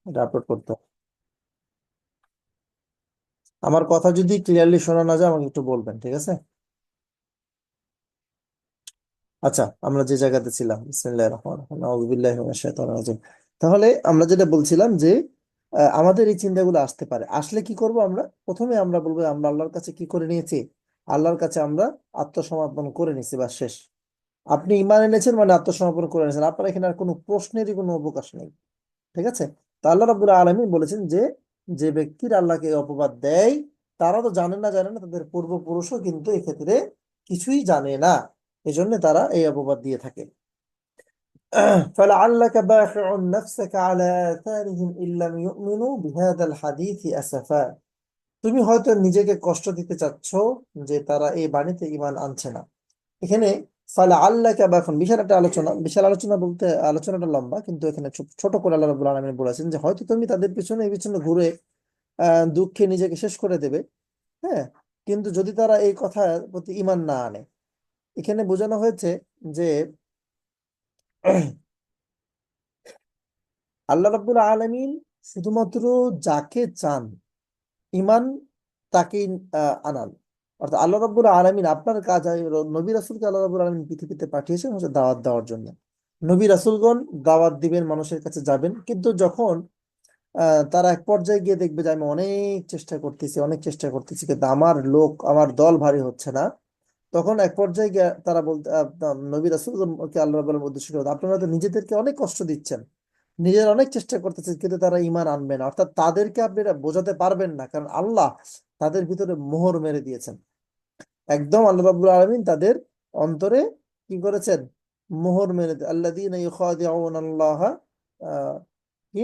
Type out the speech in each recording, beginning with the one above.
এটা আপলোড করতে হবে। আমার কথা যদি ক্লিয়ারলি শোনা না যায় আমাকে একটু বলবেন, ঠিক আছে? আচ্ছা, আমরা যে জায়গাতে ছিলাম, বিসমিল্লাহির রহমানির রহিম, আউযু বিল্লাহি মিনাশ শাইতানির রাজিম। তাহলে আমরা যেটা বলছিলাম যে আমাদের এই চিন্তাগুলো আসতে পারে, আসলে কি করব আমরা? প্রথমে আমরা বলবো আমরা আল্লাহর কাছে কি করে নিয়েছি, আল্লাহর কাছে আমরা আত্মসমর্পণ করে নিয়েছি, বা শেষ। আপনি ঈমান এনেছেন মানে আত্মসমর্পণ করে নিয়েছেন, আপনার এখানে আর কোনো প্রশ্নেরই কোনো অবকাশ নেই। ঠিক আছে? তো আল্লাহ রাব্বুল আলামিন বলেছেন যে যে ব্যক্তির আল্লাহকে এই অপবাদ দেয়, তারা তো জানে না, তাদের পূর্বপুরুষও কিন্তু এক্ষেত্রে কিছুই জানে না, এজন্য তারা এই অপবাদ দিয়ে থাকে। فلعلك باخع نفسك على آثارهم إن لم يؤمنوا بهذا الحديث أسفا। তুমি হয়তো নিজেকে কষ্ট দিতে চাচ্ছ যে তারা এই বাণীতে ঈমান আনছে না। এখানে ফালা আল্লাহকে বা, এখন বিশাল একটা আলোচনা, বিশাল আলোচনা বলতে আলোচনাটা লম্বা, কিন্তু এখানে ছোট ছোট করে আল্লাহ রাব্বুল আলামিন বলেছেন যে হয়তো তুমি তাদের পিছনে এই পিছনে ঘুরে দুঃখে নিজেকে শেষ করে দেবে। হ্যাঁ, কিন্তু যদি তারা এই কথার প্রতি ঈমান না আনে, এখানে বোঝানো হয়েছে যে আল্লাহ রাব্বুল আলামিন শুধুমাত্র যাকে চান ঈমান তাকেই আনান। অর্থাৎ আল্লাহ রাব্বুল আলামিন আপনার কাজ, নবী রাসূলকে আল্লাহ রাব্বুল আলামিন পৃথিবীতে পাঠিয়েছেন হচ্ছে দাওয়াত দেওয়ার জন্য। নবী রাসূলগণ দাওয়াত দিবেন, মানুষের কাছে যাবেন, কিন্তু যখন তারা এক পর্যায়ে গিয়ে দেখবে যে আমি অনেক চেষ্টা করতেছি কিন্তু আমার লোক, আমার দল ভারী হচ্ছে না, তখন এক পর্যায়ে গিয়ে তারা বলতে নবী রাসূলকে আল্লাহ রাব্বুল আলামিন উদ্দেশ্য করে, আপনারা তো নিজেদেরকে অনেক কষ্ট দিচ্ছেন, নিজের অনেক চেষ্টা করতেছে, কিন্তু তারা ঈমান আনবে না। অর্থাৎ তাদেরকে আপনি এটা বোঝাতে পারবেন না, কারণ আল্লাহ তাদের ভিতরে মোহর মেরে দিয়েছেন। একদম আল্লাহ রাব্বুল আলামিন তাদের অন্তরে কি করেছেন? মোহর মেরে আল্লাযীনা ইউখাদিউনাল্লাহ, আহ কি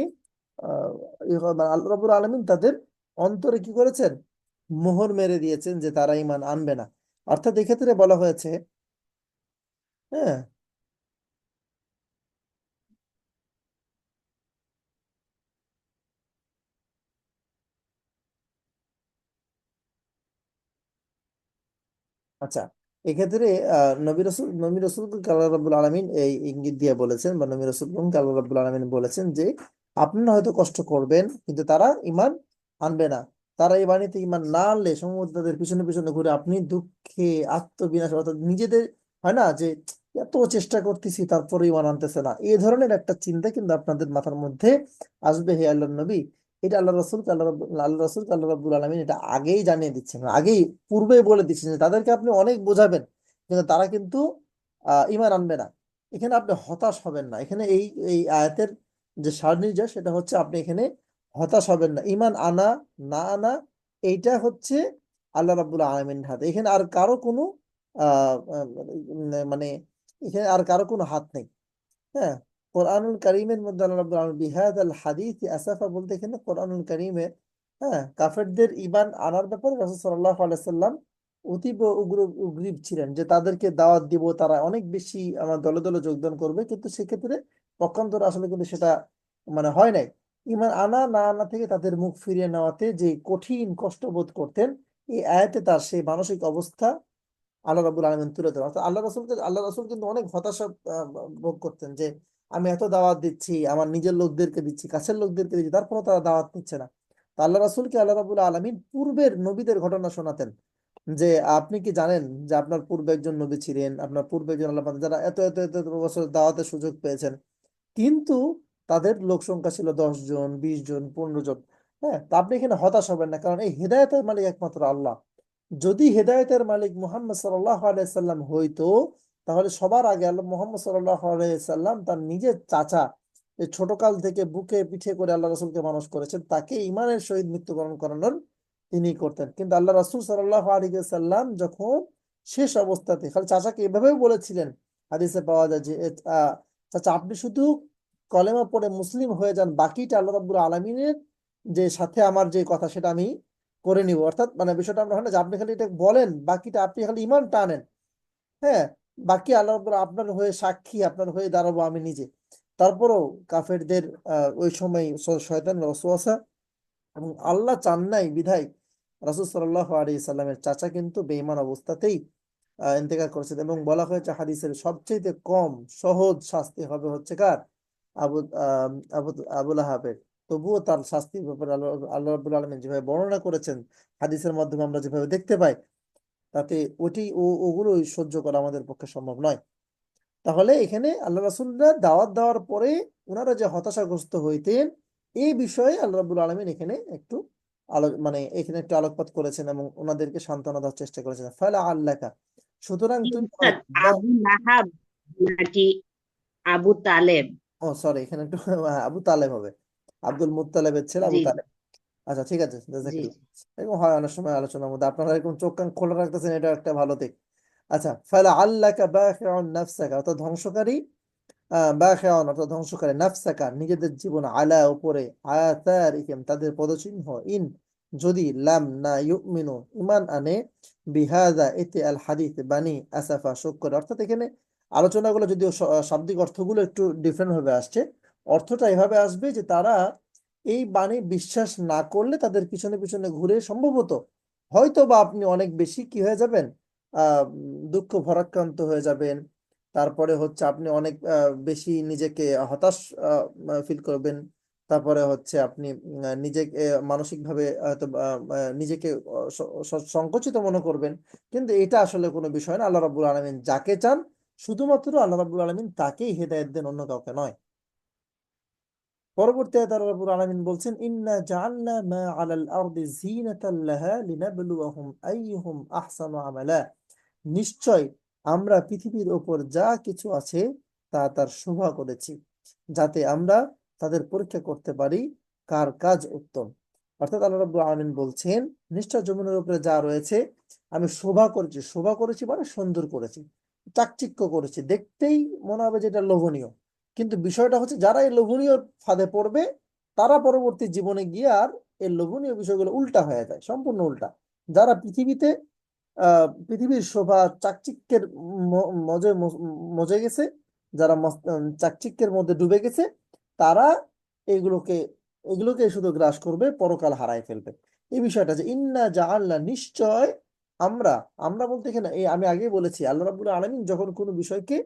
মানে আল্লাহ রাব্বুল আলামিন তাদের অন্তরে কি করেছেন? মোহর মেরে দিয়েছেন যে তারা ঈমান আনবে না। অর্থাৎ এক্ষেত্রে বলা হয়েছে, হ্যাঁ, আচ্ছা, এক্ষেত্রে নবী রাসূলকে আল্লাহ রাব্বুল আলামিন এই ইঙ্গিত দিয়ে বলেছেন, বা নবী রাসূলকে আল্লাহ রাব্বুল আলামিন বলেছেন যে আপনারা হয়তো কষ্ট করবেন কিন্তু তারা ঈমান আনবে না। তারা এই বাণীতে ঈমান না আনলে সম্ভবত তাদের পিছনে পিছনে ঘুরে আপনি দুঃখে আত্মবিনাশ, অর্থাৎ নিজেদের, হয় না যে এত চেষ্টা করতেছি তারপরে ঈমান আনতেছে না, এই ধরনের একটা চিন্তা কিন্তু আপনাদের মাথার মধ্যে আসবে, হে আল্লাহর নবী। এটা আল্লাহ রাব্বুল আলামিন এটা আগেই জানিয়ে দিচ্ছেন, আগেই পূর্বেই বলে দিচ্ছেন যে তাদেরকে আপনি অনেক বোঝাবেন কিন্তু তারা কিন্তু ঈমান আনবে না। এখানে আপনি হতাশ হবেন না, এখানে এই এই আয়াতের যে সারনির্যাস সেটা হচ্ছে আপনি এখানে হতাশ হবেন না। ঈমান আনা না আনা এইটা হচ্ছে আল্লাহ রাব্বুল আলামিনের হাতে, এখানে আর কারো কোনো মানে এখানে আর কারো কোনো হাত নেই। হ্যাঁ, কোরআনুল কারীমের মধ্যে আল্লাহ রাব্বুল আলামিন বিহাদাল হাদিস আসাফা বলতে, এখানে কোরআনুল কারীমে, হ্যাঁ, কাফেরদের ঈমান আনার ব্যাপারে রাসূল সাল্লাল্লাহু আলাইহি সাল্লাম অতীব উগ্র উগ্রীব ছিলেন যে তাদেরকে দাওয়াত দিব, তারা অনেক বেশি আমার দলে দলে যোগদান করবে, কিন্তু সেক্ষেত্রে পক্ষান্তরে আসলে কিন্তু সেটা মানে হয় নাই। ঈমান আনা না আনা থেকে তাদের মুখ ফিরিয়ে নেওয়াতে যে কঠিন কষ্ট বোধ করতেন, এই আয়াতে তার সেই মানসিক অবস্থা আল্লাহ রাব্বুল আলামিন তুলে ধরেন। অর্থাৎ আল্লাহ রাসূল কিন্তু অনেক হতাশা ভোগ করতেন যে আমি এত দাওয়াত দিচ্ছি, আমার নিজের লোকদেরকে দিচ্ছি, কাছের লোকদেরকে দিচ্ছি, তারপরেও তারা দাওয়াত নিচ্ছে না। তো আল্লাহ রাসূলকে আল্লাহ রাব্বুল আলামিন পূর্বের নবীদের ঘটনা শোনাতেন যে আপনি কি জানেন যে আপনার পূর্বে একজন নবী ছিলেন, আপনার পূর্বে একজন আল্লাহ বান্দা যারা এত এত এত এত বছর দাওয়াতের সুযোগ পেয়েছেন, কিন্তু তাদের লোক সংখ্যা ছিল 10 জন, 20 জন, 15 জন। হ্যাঁ, তা আপনি এখানে হতাশ হবেন না, কারণ এই হেদায়েতের মালিক একমাত্র আল্লাহ। যদি হেদায়েতের মালিক মুহাম্মদ সাল্লাল্লাহু আলাইহি সাল্লাম হইতো, তাহলে সবার আগে আল্লাহ মুহাম্মদ সাল্লাল্লাহু আলাইহি সাল্লাম তার নিজের চাচা, যে ছোটকাল থেকে বুকে পিঠে করে আল্লাহ রাসূলকে মানুষ করেছেন, তাকে ইমানের সহিত মৃত্যুবরণ করানোর তিনি করতেন। কিন্তু আল্লাহ রাসূল সাল্লাল্লাহু আলাইহি সাল্লাম যখন শেষ অবস্থাতে খালি চাচাকে এভাবেও বলেছিলেন, হাদিসে পাওয়া যায় যে চাচা আপনি শুধু কলেমা পড়ে মুসলিম হয়ে যান, বাকিটা আল্লাহ রাব্বুল আলামিনের যে সাথে আমার যে কথা সেটা আমি করে নিব। অর্থাৎ মানে বিষয়টা আমরা হয় না যে আপনি খালি এটা বলেন, বাকিটা আপনি খালি ইমানটা আনেন। হ্যাঁ, বাকি আল্লাহ রাব্বুল আপনার হয়ে সাক্ষী, আপনার হয়ে দাঁড়াবো আমি নিজে। তারপরেও কাফেরদের ওই সময় শয়তান ওয়াসওয়াসা, এবং আল্লাহ চান নাই বিধায় রাসূল সাল্লাল্লাহু আলাইহি সাল্লামের চাচা কিন্তু বেঈমান অবস্থাতেই ইন্তেকাল করেছেন। এবং বলা হয়েছে হাদিসের সবচেয়ে কম সহজ শাস্তি হবে হচ্ছে কার? আবু আবু আবু লাহাবের। তবুও তার শাস্তির ব্যাপারে আল্লাহ আল্লাহ রাব্বুল আলামিন যেভাবে বর্ণনা করেছেন, হাদিসের মাধ্যমে আমরা যেভাবে দেখতে পাই, তাতে ওগুলোই সহ্য করা আমাদের পক্ষে সম্ভব নয়। তাহলে এখানে আল্লাহ রাসূলরা দাওয়াত দেওয়ার পরে ওনারা যে হতাশাগ্রস্ত হইতেন, এই বিষয়ে আল্লাহ রাব্বুল আলামিন এখানে একটু মানে এখানে একটু আলোকপাত করেছেন এবং ওনাদেরকে সান্ত্বনা দেওয়ার চেষ্টা করেছেন। ফালা আল্লাকা, সুতরাং তুমি উস্তাদ, আবু লাহাব নাকি আবু তালেব? ও সরি, এখানে একটু আবু তালেব হবে, আব্দুল মুত্তালেবের ছেলে আবু জি তালেব। আচ্ছা ঠিক আছে, জি জাযাকাল্লাহ। এরকম হয় অনেক সময় আলোচনার মধ্যে, আপনারা এরকম চোখ কান খোলা রাখতেছেন, এটা একটা ভালো দিক। আচ্ছা, ফালা আল্লাকা বাখিউন নাফসাকা, অর্থাৎ ধ্বংসকারী, বাখিউন অর্থাৎ ধ্বংসকারী, নাফসাকা নিজেদের জীবন, আলা উপরে, আথারিহিম তাদের পদচিহ্ন, ইন যদি, লাম না ইউমিনু ইমান আনে, বিহাদা এতে আল হাদিস বানি আসাফা শোক করে। অর্থাৎ এখানে আলোচনাগুলো যদিও শাব্দিক অর্থগুলো একটু ডিফারেন্ট ভাবে আসছে, অর্থটা এভাবে আসবে যে তারা এই বাণী বিশ্বাস না করলে তাদের পিছনে পিছনে ঘুরে সম্ভবত হয়তো বা আপনি অনেক বেশি কি হয়ে যাবেন, দুঃখ ভারাক্রান্ত হয়ে যাবেন। তারপরে হচ্ছে আপনি অনেক বেশি নিজেকে হতাশ ফিল করবেন। তারপরে হচ্ছে আপনি নিজেকে মানসিকভাবে হয়তো নিজেকে সংকুচিত মনে করবেন। কিন্তু এটা আসলে কোনো বিষয় না। আল্লাহ রাব্বুল আলামিন যাকে চান, শুধুমাত্র আল্লাহ রাব্বুল আলামিন তাকেই হেদায়েত দেন, অন্য কাউকে নয়। পরবর্তী আয়াতে আল্লাহ রাব্বুল আলামিন বলছেন, ইন্না জাআলনা মা আলাল আরদি যিনাতাল লাহা লিনাবলুয়াহুম আইয়ুহুম আহসানু আমালা, নিশ্চয় আমরা পৃথিবীর ওপর যা কিছু আছে তা তার শোভা করেছি, যাতে আমরা তাদের পরীক্ষা করতে পারি কার কাজ উত্তম। অর্থাৎ আল্লাহ রাব্বুল আলামিন বলছেন, নিশ্চয় জমিনের উপরে যা রয়েছে আমি শোভা করেছি। শোভা করেছি মানে সুন্দর করেছি, চাকচিক্য করেছি, দেখতেই মনে হবে যে এটা লোভনীয়। কিন্তু বিষয়টা হচ্ছে যারা এই লোভনীয় ফাঁদে পড়বে, তারা পরবর্তী জীবনে গিয়ে আর এই লোভনীয় বিষয়গুলো উল্টা হয়ে যায়, সম্পূর্ণ উল্টা। যারা পৃথিবীর শোভা চাকচিক্যের মজে মজে গেছে, যারা চাকচিক্যের মধ্যে ডুবে গেছে, তারা এগুলোকে এগুলোকে শুধু গ্রাস করবে, পরকাল হারায় ফেলবে। এই বিষয়টা যে ইন্না জাআলনা, নিশ্চয় আমরা, আমরা বলতে এখানে এই আমি আগেই বলেছি, আল্লাহ রাব্বুল আলামিন যখন কোনো বিষয়কে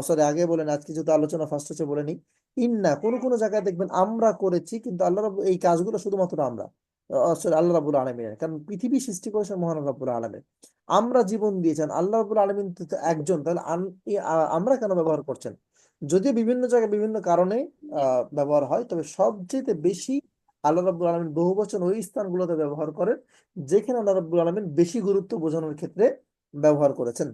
সরি আগে বলেন, আজকে যেহেতু আলোচনা ফার্স্ট হচ্ছে বলে নি, ইন্না কোন কোন জায়গায় দেখবেন আমরা করেছি, কিন্তু আল্লাহ রাব্বুল এই কাজগুলো শুধুমাত্র আমরা, সরি আল্লাহ রাব্বুল আলামিনের, কারণ পৃথিবী সৃষ্টি করেছেন মহান আল্লাহ রাব্বুল আলামিন। আমরা জীবন দিয়েছেন, আল্লাহ রাব্বুল আলামিন তো একজন, তাহলে আমরা কেন ব্যবহার করছেন? যদিও বিভিন্ন জায়গায় বিভিন্ন কারণে ব্যবহার হয়, তবে সবচেয়ে বেশি আল্লাহ রাব্বুল আলামিন বহু বচন ওই স্থানগুলোতে ব্যবহার করেন যেখানে আল্লাহ রাব্বুল আলামিন বেশি গুরুত্ব বোঝানোর ক্ষেত্রে ব্যবহার করেছেন।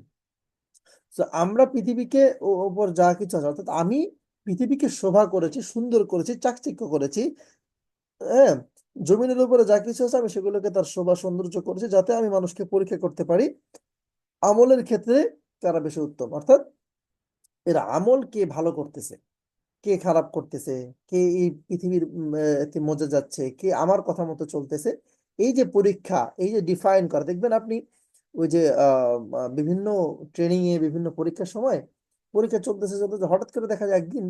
তো আমরা পৃথিবীকে ওপর যা কিছু আছে, অর্থাৎ আমি পৃথিবীকে শোভা করেছি, সুন্দর করেছি, চাকচিক্য করেছি। হ্যাঁ, জমিনের উপরে যা কিছু আছে আমি সেগুলোকে তার শোভা সৌন্দর্য করেছি, যাতে আমি মানুষকে পরীক্ষা করতে পারি আমলের ক্ষেত্রে কারা বেশি উত্তম। অর্থাৎ এর আমল কে ভালো করতেছে, কে খারাপ করতেছে, কে এই পৃথিবীর এতে মজে যাচ্ছে, কে আমার কথা মতো চলতেছে। এই যে পরীক্ষা, এই যে ডিফাইন করা, দেখবেন আপনি ওই যে বিভিন্ন ট্রেনিং এ বিভিন্ন পরীক্ষার সময় পরীক্ষা চলতেছে চলতেছে হঠাৎ করে দেখা যায় একদিন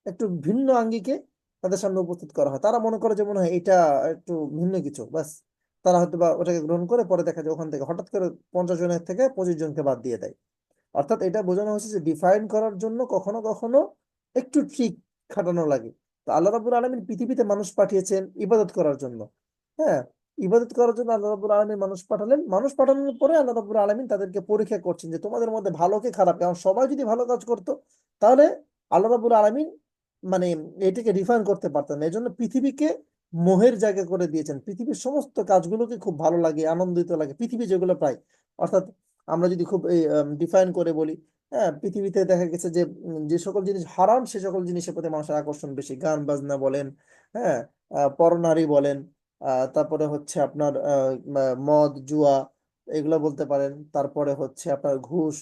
একটু ভিন্ন আঙ্গিকে তাদের সামনে উপস্থিত করা হয়। তারা মনে করে যে মনে হয় এটা একটু ভিন্ন কিছু, বাস তারা হয়তো বা ওটাকে গ্রহণ করে, পরে দেখা যায় ওখান থেকে হঠাৎ করে 50 জনের থেকে 25 জনকে বাদ দিয়ে দেয়। অর্থাৎ এটা বোঝানো হচ্ছে যে ডিফাইন করার জন্য কখনো কখনো একটু ট্রিক খাটানো লাগে। তো আল্লাহ রাব্বুল আলামিন পৃথিবীতে মানুষ পাঠিয়েছেন ইবাদত করার জন্য। হ্যাঁ, ইবাদত করার জন্য আল্লাহ রাব্বুল আলামিন মানুষ পাঠালেন, মানুষ পাঠানোর পরে আল্লাহ রাব্বুল আলামিন তাদেরকে পরীক্ষা করছেন যে তোমাদের মধ্যে ভালো কে খারাপ। কারণ সবাই যদি ভালো কাজ করতো, তাহলে আল্লাহ রাব্বুল আলামিন মানে এটাকে রিফাইন করতে পারতেন না। এই জন্য পৃথিবীকে মোহের জায়গা করে দিয়েছেন, পৃথিবীর সমস্ত কাজগুলোকে খুব ভালো লাগে, আনন্দিত লাগে পৃথিবী যেগুলো পাই। অর্থাৎ আমরা যদি খুব ডিফাইন করে বলি, হ্যাঁ, পৃথিবীতে দেখা গেছে যে যে সকল জিনিস হারাম সে সকল জিনিসের প্রতি মানুষের আকর্ষণ বেশি, গান বাজনা বলেন, হ্যাঁ, পরনারী বলেন, তারপরে হচ্ছে আপনার মদ জুয়া এগুলো বলতে পারেন, তারপরে হচ্ছে আপনার ঘুষ,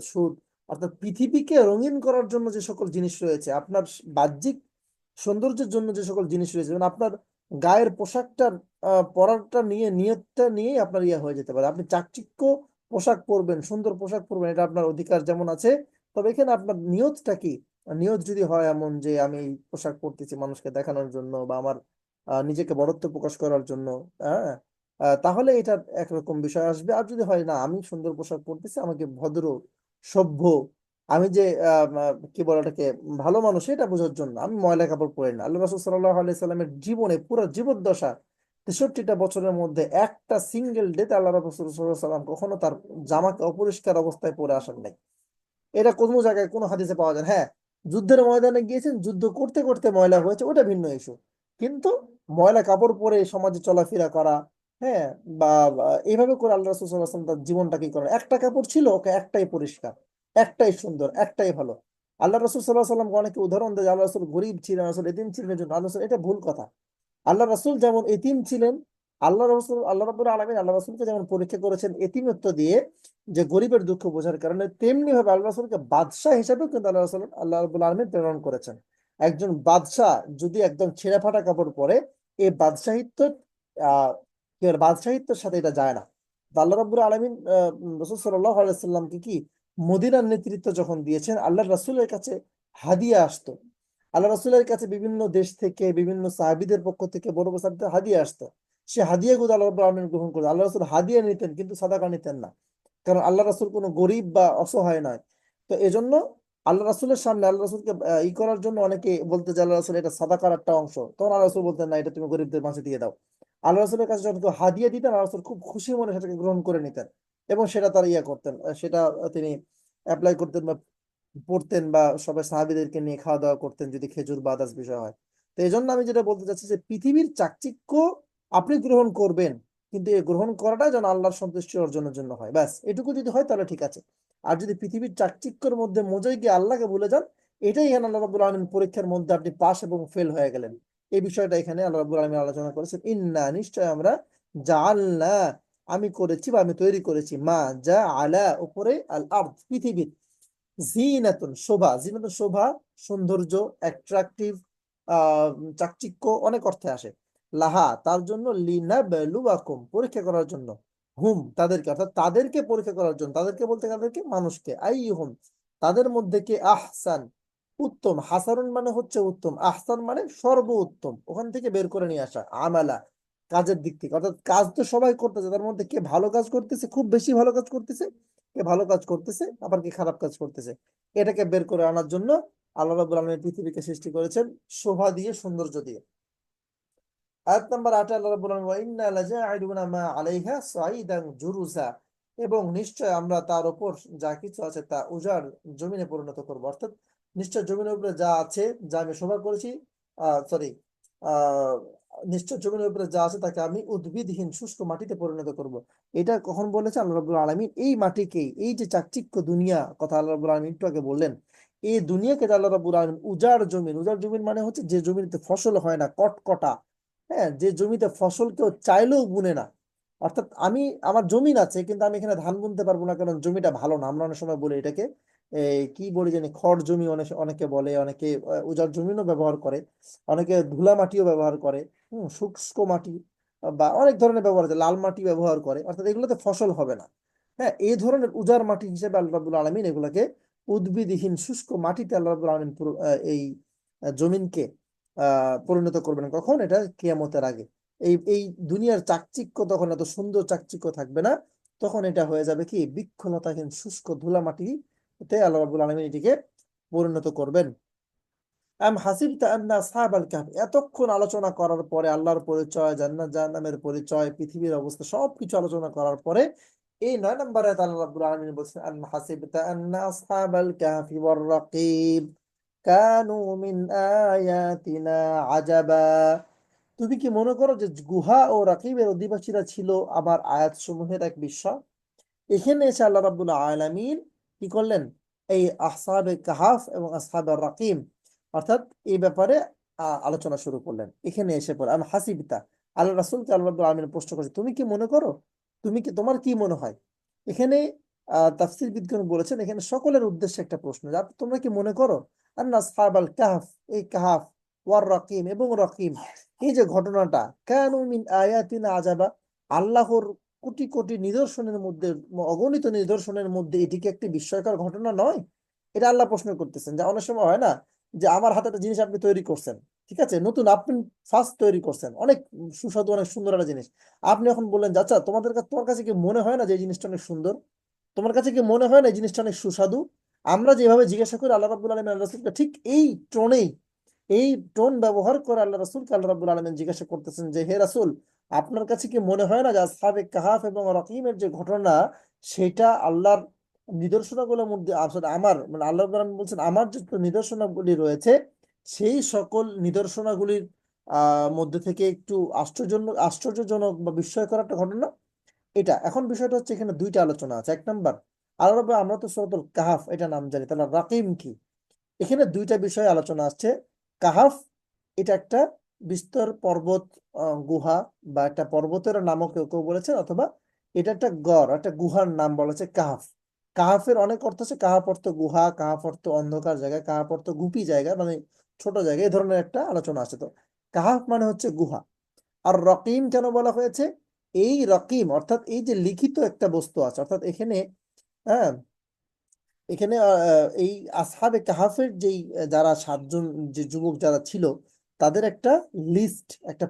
সুদ। অর্থাৎ পৃথিবীকে রঙিন করার জন্য যে সকল জিনিস রয়েছে, আপনার বাহ্যিক সৌন্দর্যের জন্য যে সকল জিনিস রয়েছে, যেমন আপনার গায়ের পোশাকটার পরাটা নিয়ে নিয়তটা নিয়েই আপনার ইয়ে হয়ে যেতে পারে। আপনি চাকচিক্য পোশাক পরবেন, সুন্দর পোশাক পরবেন, এটা আপনার অধিকার যেমন আছে, তবে এখানে আপনার নিয়তটা কি? নিয়ত যদি হয় এমন যে আমি এই পোশাক পরতেছি মানুষকে দেখানোর জন্য বা আমার নিজেকে বড়ত্ব প্রকাশ করার জন্য, হ্যাঁ, তাহলে এটা একরকম বিষয় আসবে। আর যদি হয় না, আমি সুন্দর পোশাক পরতেছি, আমাকে ভদ্র, সভ্য, আমি যে কি বলে ওটাকে ভালো মানুষ এটা বোঝার জন্য আমি ময়লা কাপড় পরি না। আল্লাহ রাসূল সাল্লাল্লাহু আলাইহি সাল্লামের জীবনে পুরো জীবদ্দশা 63টা বছরের মধ্যে একটা সিঙ্গেল ডেতে আল্লাহ রাসূল সাল্লাল্লাহু আলাইহি সাল্লাম কখনো তার জামাকে অপরিষ্কার অবস্থায় পরে আসেন নাই। এটা কোনো জায়গায় কোনো হাদিসে পাওয়া যায় না। হ্যাঁ, যুদ্ধের ময়দানে গিয়েছেন, যুদ্ধ করতে করতে ময়লা হয়েছে, ওটা ভিন্ন ইস্যু। কিন্তু ময়লা কাপড় পরে সমাজে চলাফেরা করা, হ্যাঁ, বা এইভাবে করে আল্লাহ রাসূল সাল্লাল্লাহু আলাইহি ওয়াসাল্লাম তার জীবনটা কি করেন, একটা কাপড় ছিল, ওকে একটাই পরিষ্কার, একটাই সুন্দর, একটাই ভালো। আল্লাহ রাসূল সাল্লাল্লাহু আলাইহি ওয়াসাল্লাম অনেকে উদাহরণ দেয় যে আল্লাহ রাসূল গরিব ছিলেন, রাসূল এতিম ছিলেন, এর জন্য আল্লাহ রাসূল, এটা ভুল কথা। আল্লাহ রাসূল যেমন এতিম ছিলেন, আল্লাহ রাসূল আল্লাহ রাব্বুল আলামিন আল্লাহ রাসূলকে যেমন পরীক্ষা করেছেন এতিমত্ব দিয়ে, যে গরিবের দুঃখ বোঝার কারণে, তেমনি ভাবে আল্লাহ রাসূলকে বাদশাহ হিসেবেও কিন্তু আল্লাহ রাব্বুল আলামিন প্রেরণ করেছেন। একজন বাদশাহ যদি একদম ছেঁড়া ফাটা কাপড় পরে, এই বাদশাহিত্ব আহ কি বলে, বাদশাহিত্যের সাথে এটা যায় না। তো আল্লাহ রাব্বুল আলামিন রাসূল সাল্লাল্লাহু আলাইহি সাল্লামকে কি মদিনার নেতৃত্ব যখন দিয়েছেন, আল্লাহ রাসূলের কাছে হাদিয়া আসতো। আল্লাহ রাসূলের কাছে বিভিন্ন দেশ থেকে, বিভিন্ন সাহাবীদের পক্ষ থেকে, বড় বড় সাহাবীদের হাদিয়া আসতো। সে হাদিয়াগুলো আল্লাহ রাব্বুল আলামিন গ্রহণ করতেন। আল্লাহ রাসূল হাদিয়া নিতেন কিন্তু সাদাকা নিতেন না, কারণ আল্লাহ রাসূল কোনো গরিব বা অসহায় নয়। তো এজন্য আল্লাহ রাসূলের সামনে আল্লাহ রাসূলকে ই করার জন্য অনেকে বলতে যে আল্লাহ রাসূল এটা সাদাকার একটা অংশ, তখন আল্লাহ রাসূল বলতেন না, এটা তুমি গরিবদের মাঝে দিয়ে দাও। আল্লাহ রাসূলের কাছে যখন কেউ হাদিয়া দিতেন, আল্লাহ রাসূল খুব খুশি মনে সেটাকে গ্রহণ করে নিতেন, এবং সেটা তার ইয়া করতেন, সেটা তিনি অ্যাপ্লাই করতেন বা পড়তেন, বা সবাই সাহাবীদেরকে নিয়ে খাওয়া দাওয়া করতেন যদি খেজুর বা আদার্স বিষয় হয়। তো এই জন্য আমি যেটা বলতে চাচ্ছি যে পৃথিবীর চাকচিক্য আপনি গ্রহণ করবেন, কিন্তু এই গ্রহণ করাটা যেন আল্লাহর সন্তুষ্টি অর্জনের জন্য হয়, ব্যাস এটুকু যদি হয় তাহলে ঠিক আছে। আর যদি পৃথিবীর চাকচিক্যের মধ্যে মজাই গিয়ে আল্লাহকে ভুলে যান, এটাই এখানে আল্লাহ রাব্বুল আলামিন পরীক্ষার মধ্যে আপনি পাস এবং ফেল হয়ে গেলেন, এই বিষয়টা এখানে আল্লাহ রাব্বুল আলামিন আলোচনা করেছেন। ইন্না, নিশ্চয় আমরা, জাআলনা, আমি করেছি বা আমি তৈরি করেছি, মা যা আলা, উপরে, আল আরদ, পৃথিবীর, জিনাতুন, শোভা, জিনাতুন শোভা, সৌন্দর্য, অ্যাট্রাকটিভ, আহ চাকচিক্য অনেক অর্থে আসে। লাহা, তার জন্য, লিনাবলুয়াকুম, পরীক্ষা করার জন্য, হুম, তাদেরকে, অর্থাৎ তাদেরকে পরীক্ষা করার জন্য, তাদেরকে বলতে তাদেরকে মানুষকে, আইয়ুহুম, তাদের মধ্যে কে আহসান, উত্তম, হাসানুন মানে হচ্ছে উত্তম, আহসান মানে সর্বোত্তম, ওখান থেকে বের করে নিয়ে আসা, আমালা, কাজের দিক থেকে, অর্থাৎ কাজ তো সবাই করতেছে, তার মধ্যে কে ভালো কাজ করতেছে, খুব বেশি ভালো কাজ করতেছে, কে ভালো কাজ করতেছে, আবার কে খারাপ কাজ করতেছে, এটাকে বের করে আনার জন্য আল্লাহ রাব্বুল আলামিন পৃথিবীকে সৃষ্টি করেছেন শোভা দিয়ে, সৌন্দর্য দিয়ে। আয়াত নাম্বার 8 আল্লাহ রাব্বুল আলামিন, ওয়া ইন্না লাজাইলুনা মা আলাইহা সাঈদান জুরুজা, এবং নিশ্চয় আমরা তার উপর যা কিছু আছে তা উজাড় জমিনে পরিণত করব। অর্থাৎ নিশ্চয় জমিনের উপরে যা আছে, যা আমি শোভা করেছি, সরি, আহ নিশ্চয় জমিনের উপরে যা আছে তাকে আমি উদ্ভিদহীন শুষ্ক মাটিতে পরিণত করব। এটা কখন বলেছে আল্লাহ রাব্বুল আলামিন? এই মাটিকেই, এই যে চাকচিক্য দুনিয়া কথা আল্লাহ রাব্বুল আলামিন একটু আগে বললেন, এই দুনিয়াকে আল্লাহ রাব্বুল আলামিন উজাড় জমিন, উজাড় জমিন মানে হচ্ছে যে জমিতে ফসল হয় না, কটকটা, হ্যাঁ, যে জমিতে ফসল কেউ চাইলেও বুনে না। অর্থাৎ আমি, আমার জমিন আছে কিন্তু আমি এখানে ধান বুনতে পারবো না, কারণ জমিটা ভালো না। আমরা অনেক সময় বলি এটাকে কি বলি জানি, খড় জমি, অনেকে বলে, অনেকে উজাড় জমিনও ব্যবহার করে, অনেকে ধুলা মাটিও ব্যবহার করে, শুষ্ক মাটি বা অনেক ধরনের ব্যবহার আছে, লাল মাটি ব্যবহার করে, অর্থাৎ এগুলোতে ফসল হবে না। হ্যাঁ, এই ধরনের উজাড় মাটি হিসেবে আল্লাহ রাব্বুল আলামিন এগুলাকে উদ্ভিদহীন শুষ্ক মাটিতে আল্লাহ রাব্বুল আলামিন এই জমিনকে পরিণত করবেন। কখন? এটা কিয়ামতের আগে। এই দুনিয়ার চাকচিক্য তখন এত সুন্দর চাকচিক্য থাকবে না, তখন এটা হয়ে যাবে কি বৃক্ষলতাহীন শুষ্ক ধুলা মাটিতে আল্লাহ রাব্বুল আলামিন এটিকে পরিণত করবেন। আম হাসিবতা আন্না আসহাবাল কাহফ, এতক্ষণ আলোচনা করার পরে, আল্লাহর পরিচয়, জান্নাত জাহান্নামের পরিচয়, পৃথিবীর অবস্থা, সবকিছু আলোচনা করার পরে, এই 9 নম্বরে আল্লাহ রাব্বুল আলামিন বলছেন, আম হাসিবতা আন্না আসহাবাল কাহফি ওয়ার রাকিব কানু মিন আয়াতিনা আজাবা, তুমি কি মনে করো যে গুহা ও রাকিবের অধিবাসীরা ছিল আমার আয়াত সমূহের এক বিস্ময়? এখানে এসে আল্লাহ রাব্বুল আলামিন কি করলেন? এই আসহাবে কাহাফ এবং আসহাবে রাকিম, অর্থাৎ এই ব্যাপারে আলোচনা শুরু করলেন। এখানে এসে পড়ে আমি হাসিবিতা, আল্লাহ রাসূলকে আল্লাহ রাব্বুল আলামিন প্রশ্ন করেছে, তুমি কি মনে করো, তুমি কি, তোমার কি মনে হয়? এখানে তাফসীর বিদগণ বলেছেন এখানে সকলের উদ্দেশ্যে একটা প্রশ্ন, যে তোমরা কি মনে করো আন্না আসহাবাল কাহফ, এই কাহাফ, ওয়ার রাকিম এবং রাকিম, এই যে ঘটনাটা, কানু মিন আয়াতিনা আজাবা, আল্লাহর কোটি কোটি নিদর্শনের মধ্যে, অগণিত নিদর্শনের মধ্যে এটিকে একটি বিস্ময়কর ঘটনা নয়? এটা আল্লাহ প্রশ্ন করতেছেন। যে অনেক সময় হয় না, যে আমার হাতে একটা জিনিস আপনি তৈরি করছেন, ঠিক আছে, নতুন, আপনি ফার্স্ট তৈরি করছেন, অনেক সুস্বাদু, অনেক সুন্দর একটা জিনিস, আপনি এখন বললেন যে আচ্ছা, তোমার কাছে কি মনে হয় না যে এই জিনিসটা অনেক সুন্দর? তোমার কাছে কি মনে হয় না এই জিনিসটা অনেক সুস্বাদু? আমরা যেভাবে জিজ্ঞাসা করি আল্লাহ রাব্বুল আলামিন আল্লাহ রাসূলকে, ঠিক এই টোন ব্যবহার করে আল্লাহ রাসূলকে আল্লাহ রাব্বুল আলামিন জিজ্ঞাসা করতেছেন যে, হে রাসূল, আপনার কাছে কি মনে হয় না যে আসহাবে কাহাফ এবং রকিমের যে ঘটনা, সেটা আল্লাহর নিদর্শনগুলোর মধ্যে আসলে আমার মানে আল্লাহ রাব্বুল আলামিন বলছেন আমার যে নিদর্শনাগুলি রয়েছে, সেই সকল নিদর্শনাগুলির মধ্যে থেকে একটু আশ্চর্যজনক বা বিস্ময়কর একটা ঘটনা এটা। এখন বিষয়টা হচ্ছে এখানে দুইটা আলোচনা আছে। এক নাম্বার, আল্লাহ রাব্বুল আমরা তো সূরাতুল কাহাফ এটা নাম জানি, তাহলে রাকিম কি? এখানে দুইটা বিষয়ে আলোচনা আসছে। কাহাফ এটা একটা বিস্তর পর্বত, গুহা বা একটা পর্বতের নামও কেউ কেউ বলেছেন, অথবা এটা একটা গড়, একটা গুহার নাম বলেছে কাহাফ। কাহাফের অনেক অর্থ আছে। কাহাফ অর্থ গুহা, কাহাফ অর্থ অন্ধকার জায়গা, কাহাফ অর্থ গুপি জায়গা, মানে ছোট জায়গা, এই ধরনের একটা আলোচনা আছে। তো কাহাফ মানে হচ্ছে গুহা। আর রকিম কেন বলা হয়েছে? এই রকিম অর্থাৎ এই যে লিখিত একটা বস্তু আছে, অর্থাৎ এখানে, হ্যাঁ, এখানে এই আসহাবে কাহাফের যেই যারা সাতজন যে যুবক যারা ছিল, তাদের একটা লিস্ট, একটা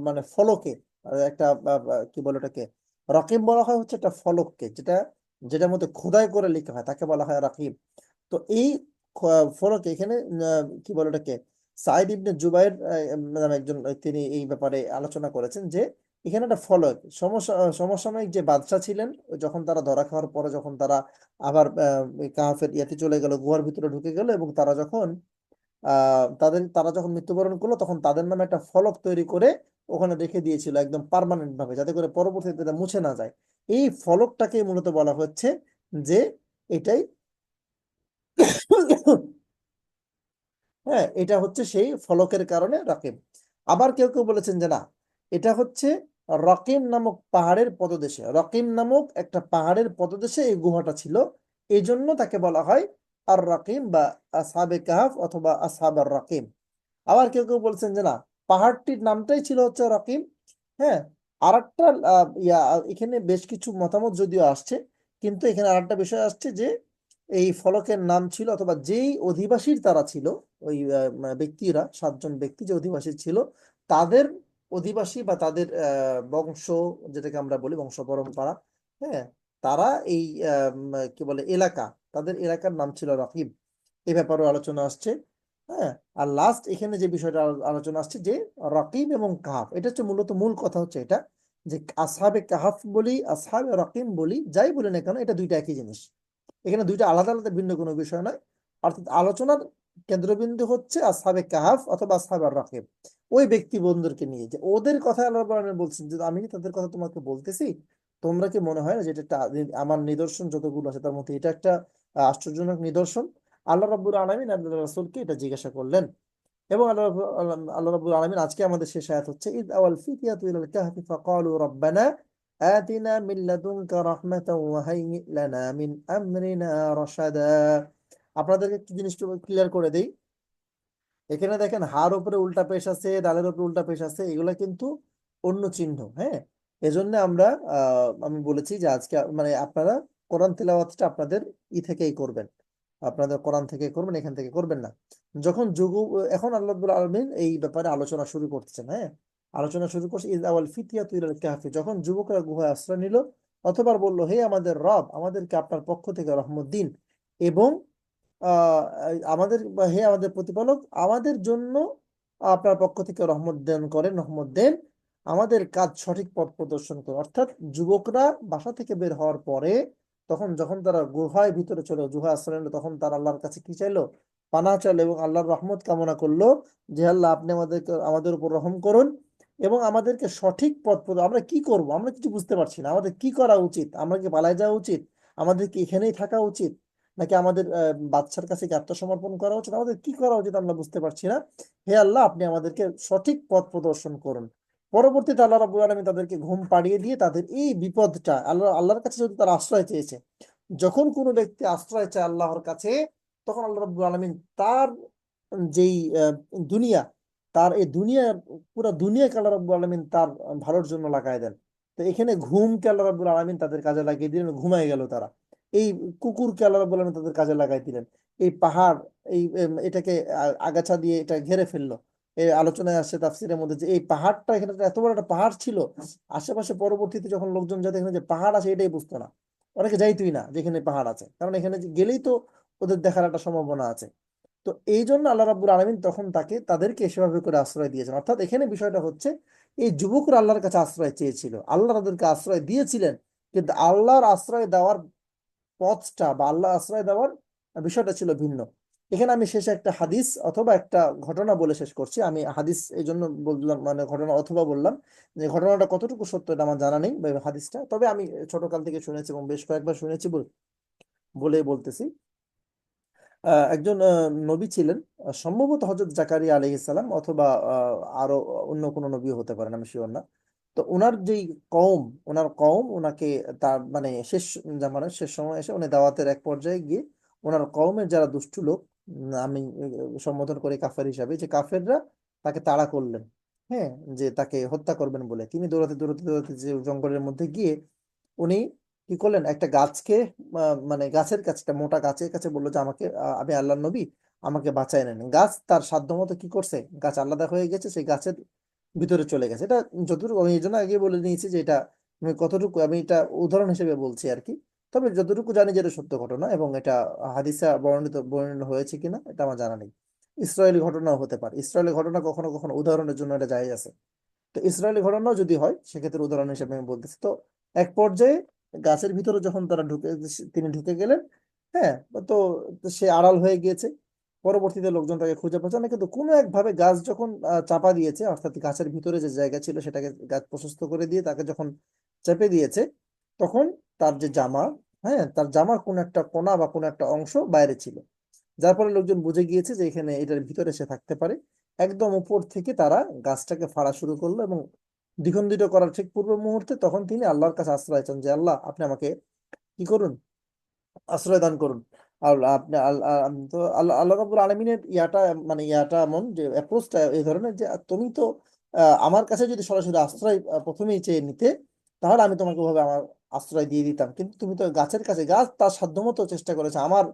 মানে ফলকে, একটা কি বলে ওটাকে, রকিম বলা হয় হচ্ছে একটা ফলককে, যেটার মধ্যে খোদাই করে লেখা হয়, তাকে বলা হয় রাকিব। তো এই ফলকে এখানে কি বলে ওটাকে, সাইদ ইবনে জুবাইর নামে একজন, তিনি এই ব্যাপারে আলোচনা করেছেন যে এখানে একটা ফলক, সমসাময়িক যে বাদশা ছিলেন, যখন তারা ধরা খাওয়ার পরে, যখন তারা আবার এই কাহাফের ইয়াতে চলে গেল, গুহার ভিতরে ঢুকে গেল, এবং তারা যখন তারা যখন মৃত্যুবরণ করলো, তখন তাদের নামে একটা ফলক তৈরি করে ওখানে রেখে দিয়েছিল একদম পার্মানেন্ট ভাবে, যাতে করে পরবর্তীতে এটা মুছে না যায়। এই ফলকটাকে মূলত বলা হচ্ছে যে এটাই হ্যাঁ, এটা হচ্ছে সেই ফলকের কারণে রাকিব। আবার কেউ কেউ বলেছেন যে না, এটা হচ্ছে রকিম নামক পাহাড়ের পদদেশে, রকিম নামক একটা পাহাড়ের পদদেশে এই গুহাটা ছিল, এই জন্য তাকে বলা হয় আর রকিম বা আসহাবে কাহাফ অথবা আসহাব আর রকিম। আবার কেউ কেউ বলছেন যে না, পাহাড়টির নামটাই ছিল হচ্ছে রকিম। হ্যাঁ, আর একটা এখানে বেশ কিছু মতামত যদিও আসছে, কিন্তু এখানে আরেকটা বিষয় আসছে যে এই ফলকের নাম ছিল, অথবা যেই অধিবাসীর তারা ছিল, ওই ব্যক্তিরা, সাতজন ব্যক্তি যে অধিবাসী ছিল, তাদের অধিবাসী বা তাদের বংশ, যেটাকে আমরা বলি বংশ পরম্পরা, হ্যাঁ, তারা এই কি বলে এলাকা, তাদের এলাকার নাম ছিল রকিব। এ ব্যাপারেও আলোচনা আসছে। হ্যাঁ, আর লাস্ট এখানে যে বিষয়টা আলোচনা আসছে যে রকিম এবং কাহাফ, এটা হচ্ছে মূলত মূল কথা হচ্ছে এটা, যে আসহাবে কাহাফ বলি, আসহাবে রকিম বলি, যাই বলি না কেন, এটা দুইটা একই জিনিস। এখানে দুইটা আলাদা আলাদা ভিন্ন কোনো বিষয় নয়। অর্থাৎ আলোচনার কেন্দ্রবিন্দু হচ্ছে আসহাবে কাহাফ অথবা আসহাবে রাকিব, ওই ব্যক্তি বন্ধুদেরকে নিয়ে, যে ওদের কথা আল্লাহ রাব্বুল আলামিন বলছেন যে আমি কি তাদের কথা তোমাকে বলতেছি, তোমরা কি মনে হয় না যে এটা একটা আমার নিদর্শন যতগুলো আছে তার মধ্যে এটা একটা আশ্চর্যজনক নিদর্শন? আল্লাহ রাব্বুল আলামিন আল্লাহ রাসূলকে এটা জিজ্ঞাসা করলেন। এবং আল্লাহ রাব্বুল আলামিন আজকে আমাদের শেষ আয়াত হচ্ছে ইদ আওয়াল ফিতিয়াতু ইলাল কাহফি ফাকালু রাব্বানা আতিনা মিন লাদুনকা রাহমাতাও ওয়া হাইয়্যি লানা মিন আমরিনা রাশাদা। আপনাদেরকে একটু জিনিস ক্লিয়ার করে দেই। এখানে দেখেন, হার উপরে উল্টা পেশ আছে, ডালের উপরে উল্টা পেশ আছে, এগুলা কিন্তু অন্য চিহ্ন। হ্যাঁ, এজন্য আমরা আমি বলেছি যে আজকে মানে আপনারা কোরআন তেলাওয়াতটা আপনাদের থেকেই করবেন, আপনাদের কোরআন থেকে করবেন, এখান থেকে করবেন না। যখন এখন আল্লাহ রাব্বুল আলামিন এই ব্যাপারে আলোচনা শুরু করতেছেন। হ্যাঁ, আলোচনা শুরু করছে ইজ আওয়াল ফিতিয়াতু ইলাল কাহফি, যখন যুবকরা গুহায় আশ্রয় নিল, অথবা বলল হে আমাদের রব, আমাদেরকে আপনার পক্ষ থেকে রহমত দিন, এবং আহ হে আমাদের প্রতিপালক, আমাদের জন্য আপনার পক্ষ থেকে রহমত দান করেন, রহমত দেন, আমাদের কাজ সঠিক পথ প্রদর্শন করে। অর্থাৎ যুবকরা বাসা থেকে বের হওয়ার পরে, যখন তারা গুহায় ভিতরে চলে, গুহা আশ্রয় নিল, তখন তারা আল্লাহর কাছে কি চাইলো? পানাহ চাইলো, এবং আল্লাহর রহমত কামনা করলো যে আল্লাহ আপনি আমাদের উপর রহম করুন, এবং আমাদেরকে সঠিক আমরা কি করব, আমরা কিছু বুঝতে পারছি না, আমাদের কি করা উচিত? আমরা কি পালায় যাওয়া উচিত? আমাদের কি এখানেই থাকা উচিত, নাকি আমাদের বাচ্চার কাছে কি আত্মসমর্পণ করা উচিত? আমাদের কি করা উচিত আমরা বুঝতে পারছি না। হে আল্লাহ, আপনি আমাদেরকে সঠিক পথ প্রদর্শন করুন। পরবর্তীতে আল্লাহ রাব্বুল আলামিন তাদেরকে ঘুম পাড়িয়ে দিয়ে তাদের এই বিপদটা, আল্লাহর কাছে যদি তারা আশ্রয় চেয়েছে, যখন কোনো ব্যক্তি আশ্রয় চায় আল্লাহর কাছে, তখন আল্লাহ রাব্বুল আলামিন তার যেই দুনিয়া, তার এই দুনিয়া, পুরো দুনিয়াকে আল্লাহ রাব্বুল আলামিন তার ভালোর জন্য লাগাই দেন। তো এখানে ঘুমকে আল্লাহ রাব্বুল আলামিন তাদের কাজে লাগিয়ে দিলেন, ঘুমায় গেল তারা। এই কুকুরকে আল্লাহ রাব্বুল আলামিন তাদের কাজে লাগাই দিলেন। এই পাহাড়, এটাকে আগাছা দিয়ে এটা ঘেরে ফেললো। এই আলোচনায় আসছে তাফসীরের মধ্যে যে এই পাহাড়টা, এখানে এত বড় একটা পাহাড় ছিল, আশেপাশে পরবর্তীতে যখন লোকজন যাতে এখানে যে পাহাড় আছে এটাই বুঝতো না, অনেকে যাইতোই না যেখানে পাহাড় আছে, কারণ এখানে গেলেই তো ওদের দেখার একটা সম্ভাবনা আছে। তো এই জন্য আল্লাহ রাব্বুল আলামিন তখন তাদেরকে সেভাবে করে আশ্রয় দিয়েছেন। অর্থাৎ এখানে বিষয়টা হচ্ছে, এই যুবকরা আল্লাহর কাছে আশ্রয় চেয়েছিল, আল্লাহ তাদেরকে আশ্রয় দিয়েছিলেন, কিন্তু আল্লাহর আশ্রয় দেওয়ার পথটা বা আল্লাহ আশ্রয় দেওয়ার বিষয়টা ছিল ভিন্ন। এখানে আমি শেষে একটা হাদিস অথবা একটা ঘটনা বলে শেষ করছি। আমি হাদিস এই জন্য বললাম, মানে ঘটনা অথবা বললাম, যে ঘটনাটা কতটুকু সত্য এটা আমার জানা নেই, বা হাদিসটা, তবে আমি ছোটকাল থেকে শুনেছি এবং বেশ কয়েকবার শুনেছি বলে বলতেছি। একজন নবী ছিলেন, সম্ভবত হযরত জাকারিয়া আলাইহিস সালাম, অথবা আরো অন্য কোনো নবী হতে পারেন, আমি শিওর না। তো ওনার যেই কওম, ওনার কওম ওনাকে, তার মানে শেষ জামানার শেষ সময় এসে উনি দাওয়াতের এক পর্যায়ে গিয়ে ওনার কওমের যারা দুষ্টু লোক, আমি সম্বোধন করি কাফের হিসাবে, যে কাফেররা তাকে তাড়া করলেন, হ্যাঁ, যে তাকে হত্যা করবেন বলে। তিনি দৌড়াতে দৌড়াতে দৌড়াতে যে জঙ্গলের মধ্যে গিয়ে উনি কি করলেন, একটা গাছকে, মানে গাছের কাছে, একটা মোটা গাছের কাছে বললো যে আমাকে, আমি আল্লাহর নবী, আমাকে বাঁচায় নেন। গাছ তার সাধ্যমতো কি করছে, গাছ আলাদা হয়ে গেছে, সেই গাছের ভিতরে চলে গেছে। এটা যতটুকু, আমি এই জন্য আগে বলে নিয়েছি যে এটা আমি কতটুকু, আমি এটা উদাহরণ হিসেবে বলছি আর কি। তবে যতটুকু জানি যে এটা সত্য ঘটনা, এবং এটা হাদিসে বর্ণিত হয়েছে কিনা এটা আমার জানা নেই। ইসরায়েলি ঘটনাও হতে পারে, ইসরায়েলি ঘটনা কখনো কখনো উদাহরণের জন্য এটা জায়েজ আছে। তো ইসরায়েলি ঘটনাও যদি হয় সেক্ষেত্রে উদাহরণ হিসেবে আমি বলতেছি। তো এক পর্যায়ে গাছের ভিতরে যখন তিনি ঢুকে গেলেন, হ্যাঁ, তো তো সে আড়াল হয়ে গিয়েছে। পরবর্তীতে লোকজন তাকে খুঁজে পাচ্ছে না, কিন্তু কোনো একভাবে গাছ যখন চাপা দিয়েছে, অর্থাৎ গাছের ভিতরে যে জায়গা ছিল সেটাকে গাছ প্রশস্ত করে দিয়ে তাকে যখন চেপে দিয়েছে, তখন তার যে জামা, হ্যাঁ, তার জামার কোন একটা কোনা বা কোন একটা অংশ বাইরে ছিল, যার ফলে লোকজন বুঝে গিয়েছে যে এখানে এটার ভিতরে সে থাকতে পারে। একদম উপর থেকে তারা গাছটাকে ফাড়া শুরু করলো, এবং দ্বিখণ্ডিত করার ঠিক পূর্ব মুহূর্তে তখন তিনি আল্লাহর কাছে আশ্রয় চান, যে আল্লাহ আপনি আমাকে কি করুন, আশ্রয় দান করুন। আর আপনি তো আল্লাহ আল্লাহ রাব্বুল আলামিনের ইয়াটা এমন যে অ্যাপ্রোচটা এই ধরনের, যে তুমি তো আমার কাছে যদি সরাসরি আশ্রয় প্রথমেই চেয়ে নিতে, তাহলে আমি তোমাকে ভাবে আমার আশ্রয় দিয়ে দিতাম, কিন্তু তুমি তো গাছের কাছে, গাছ তার সাধ্যমতো চেষ্টা করেছে আমার,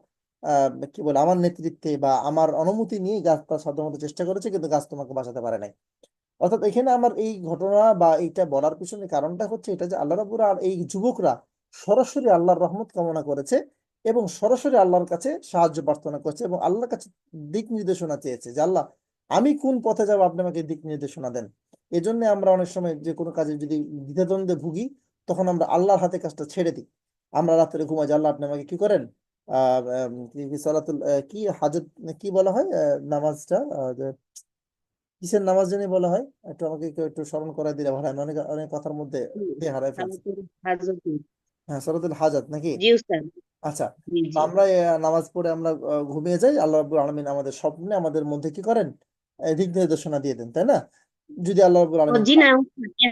কি বলে, আমার নেতৃত্বে বা আমার অনুমতি নিয়ে গাছ তার সাধ্যমতো চেষ্টা করেছে, কিন্তু গাছ তোমাকে বাঁচাতে পারে নাই। অর্থাৎ এখানে আমার এই ঘটনা বা এইটা বলার পিছনে কারণটা হচ্ছে এটা, যে আল্লাহ রাব্বুল আর এই যুবকরা সরাসরি আল্লাহর রহমত কামনা করেছে, এবং সরাসরি আল্লাহর কাছে সাহায্য প্রার্থনা করেছে, এবং আল্লাহর কাছে দিক নির্দেশনা চেয়েছে, যে আল্লাহ আমি কোন পথে যাবো, আপনি আমাকে দিক নির্দেশনা দেন। এজন্য আমরা অনেক সময় যে কোনো কাজে যদি দ্বিধাদ্বন্দ্বে ভুগি, তখন আমরা আল্লাহর হাতে কাজটা ছেড়ে দিই। আমরা রাত্রে ঘুমাই যে আল্লাহ আপনি আমাকে কি করেন, কি সালাতুল কি হাজত, কি বলা হয় নামাজটা, কিসের নামাজ জানি বলা হয়, একটু আমাকে কেউ একটু স্মরণ করাই দিলে ভালো হয়, আমি অনেক অনেক কথার মধ্যে দিয়ে হারাই ফেলছি। সালাতুল হাজত। হ্যাঁ, সলাতুল হাজাত নাকি? জি উস্তাদ। আচ্ছা। জি তো জি। আমরা নামাজ পড়ে আমরা ঘুমিয়ে যাই, আল্লাহ রাব্বুল আলামিন আমাদের স্বপ্নে আমাদের মধ্যে কি করেন, দিক নির্দেশনা দিয়ে দেন, তাই না? যদি আল্লাহ রাব্বুল ও আলামিন জি না,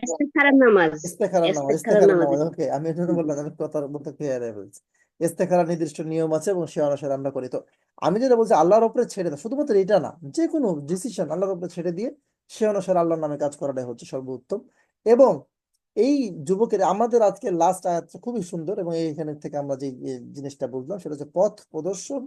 ইস্তেখারার নামাজ। ইস্তেখারার নামাজ, ইস্তেখারার ইস্তেখারার নামাজ। নামাজ, ওকে, আমি এর জন্য বললাম, আমি কথার মধ্যে ক্লিয়ার হয়ে বলছি। ইস্তেখারার নির্দিষ্ট নিয়ম আছে এবং সে অনুসারে আমরা করি। তো আমি যেটা বলছি, আল্লাহর উপরে ছেড়ে দাও, শুধুমাত্র এটা না, যে কোনো ডিসিশন আল্লাহর উপরে ছেড়ে দিয়ে সে অনুসারে আল্লাহর নামে কাজ করাটাই হচ্ছে সর্বোত্তম। এবং এই যুবকের, আমাদের আজকে লাস্ট আয়াতটা খুবই সুন্দর, এবং এইখানে থেকে আমরা যে জিনিসটা বুঝলাম সেটা হচ্ছে পথ প্রদর্শন।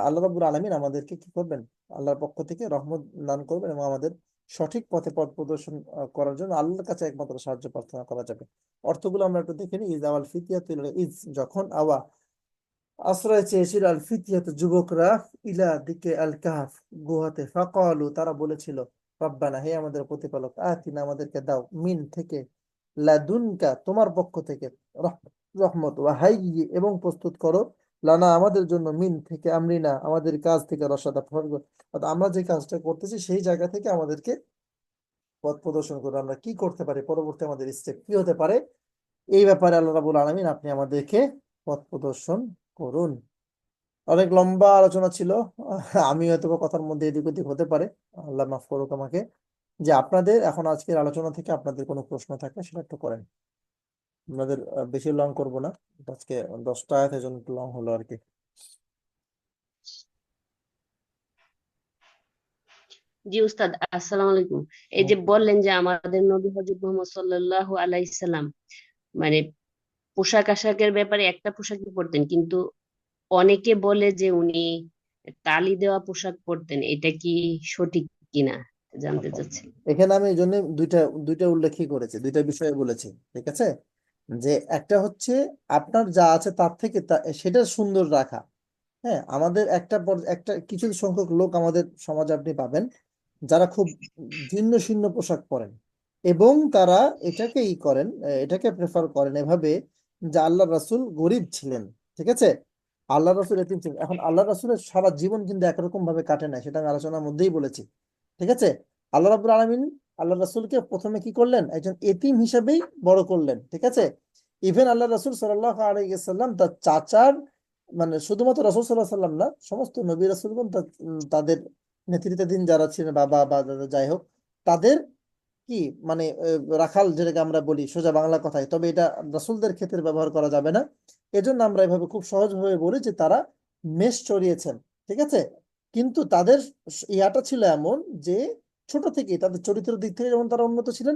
আল্লাহ রাব্বুল আলামিন আমাদেরকে কি করবেন, আল্লাহর পক্ষ থেকে রহমত দান করবেন, এবং আমাদের সঠিক পথে পথ প্রদর্শন করার জন্য আল্লাহর কাছে একমাত্র সাহায্য প্রার্থনা করা যাবে। অর্থগুলো আমরা একটু দেখে নিই। ইজ আওয়াল ফিতিয়াতুল ইজ, যখন আশ্রয় চেয়েছিল আল ফিতিয়াত যুবকরা, ইলা দিকে আল কাহফ, গুহাতে, ফাকালু, তারা বলেছিল, রব্বানা, হে আমাদের প্রতিপালক, আতিনা, আমাদেরকে দাও, মিন থেকে, লাদুনকা, তোমার পক্ষ থেকে, রহমত, ওয়া হাইয়্যি, এবং প্রস্তুত করো, লানা, আমাদের জন্য, মিন থেকে, আমরিনা, আমাদের কাজ থেকে, রসাদা, অর্থাৎ আমরা যে কাজটা করতেছি সেই জায়গা থেকে আমাদেরকে পথ প্রদর্শন করো, আমরা কি করতে পারি, পরবর্তী আমাদের স্টেপ কি হতে পারে, এই ব্যাপারে আল্লাহ রাব্বুল আলামিন আপনি আমাদেরকে পথ প্রদর্শন করুন। অনেক লম্বা আলোচনা ছিল, আমি হয়তো বা কথার মধ্যে এদিক ওদিক হতে পারে, আল্লাহ মাফ করুক আমাকে। যে আপনাদের এখন আজকের আলোচনা থেকে আপনাদের কোনো প্রশ্ন থাকলে সেটা একটু করেন। আপনাদের বেশি লং করব না, আজকে 10টা আয়াতের জন্য একটু লং হলো আর কি। জি উস্তাদ, আসসালামু আলাইকুম। এই যে বললেন যে আমাদের নবী হযরত মুহাম্মদ সাল্লাল্লাহু আলাইহি সাল্লাম মানে পোশাক আশাকের ব্যাপারে একটা পোশাকই পরতেন, কিন্তু অনেকে বলে যে উনি তালি দেওয়া পোশাক পরতেন। এটা কি সঠিক কিনা জানতে আচ্ছা, চাচ্ছি। এখানে আমি এই জন্য দুইটা দুইটা উল্লেখই করেছি, দুইটা বিষয়ে বলেছি, ঠিক আছে? যে একটা হচ্ছে আপনার যা আছে তার থেকে সেটা সুন্দর রাখা, হ্যাঁ, আমাদের একটা কিছু সংখ্যক লোক আমাদের সমাজে আপনি পাবেন যারা খুব ভিন্ন ভিন্ন পোশাক পরেন, এবং তারা এটাকে করেন, এটাকে প্রেফার করেন এভাবে যে আল্লাহ রাসূল গরিব ছিলেন, ঠিক আছে, আল্লাহ রাসূল এতিম ছিলেন। এখন আল্লাহ রাসূলের সারা জীবন কিন্তু একরকম ভাবে কাটে না, সেটা আমি আলোচনার মধ্যেই বলেছি, ঠিক আছে। আল্লাহ রাব্বুল আলামিন আল্লাহ রাসূলকে প্রথমে কি করলেন, একজন এতিম হিসেবেই বড় করলেন, ঠিক আছে। ইভেন আল্লাহ রাসূল সাল্লাল্লাহু আলাইহি ওয়াসাল্লাম তার চাচার, মানে শুধুমাত্র রাসূল সাল্লাল্লাহু আলাইহি সাল্লাম না, সমস্ত নবী রাসূলগণ তাদের নেতৃত্বাধীন যারা ছিলেন, বাবা বা দাদা যাই হোক, তাদের কি মানে রাখাল, যেটাকে আমরা বলি সোজা বাংলা কথায়, তবে এটা রাসূলদের ক্ষেত্রে ব্যবহার করা যাবে না। এজন্য আমরা এভাবে খুব সহজভাবে বলি যে তারা মেষ চড়িয়েছেন, ঠিক আছে। কিন্তু তাদের ইয়াটা ছিল এমন যে ছোট থেকেই তাদের চরিত্রের দিক থেকে যেমন তারা উন্নত ছিলেন,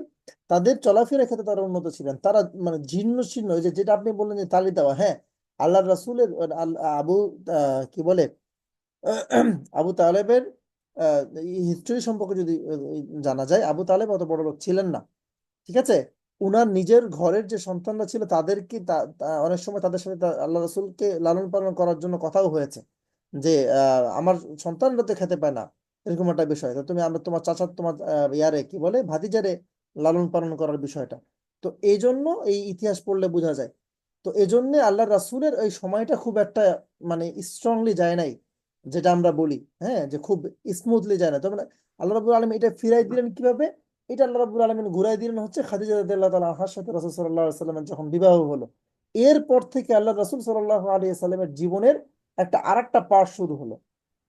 তাদের চলাফেরার ক্ষেত্রে তারা উন্নত ছিলেন। তারা মানে জীর্ণ শীর্ণ, ওই যে যেটা আপনি বললেন যে তালি দেওয়া, হ্যাঁ, আল্লাহ রাসূলের আবু কি বলে আবু তালেবের হিস্টোরি সম্পর্কে যদি জানা যায়, আবু তালেব অত বড় লোক ছিলেন না, ঠিক আছে। উনার নিজের ঘরের যে সন্তানরা ছিল তাদেরকে অনেক সময় তাদের সাথে আল্লাহ রাসূলকে লালন পালন করার জন্য কথাও হয়েছে যে আমার সন্তানরা তো খেতে পায় না, এরকম একটা বিষয়, তো তুমি আমরা তোমার চাচা তোমার ইয়ারে কি বলে ভাতিজারে লালন পালন করার বিষয়টা। তো এই জন্য এই ইতিহাস পড়লে বোঝা যায়। তো এই জন্য আল্লাহ রাসূলের ওই সময়টা খুব একটা মানে স্ট্রংলি যায় নাই, যেটা আমরা বলি, হ্যাঁ, যে খুব স্মুথলি যায় না। তবে আল্লাহ রাব্বুল আলামিন এটা ফিরাই দিলেন কিভাবে, এটা আল্লাহ রাব্বুল আলামিন ঘুরাই দিলেন হচ্ছে খাদিজা রাদিয়াল্লাহু তাআলা আনহার সাথে রাসূল সাল্লাল্লাহু আলাইহি সাল্লামের যখন বিবাহ হলো, এরপর থেকে আল্লাহ রাসূল সাল্লাল্লাহু আলাইহি সাল্লামের জীবনের একটা আরেকটা পার্ট শুরু হলো,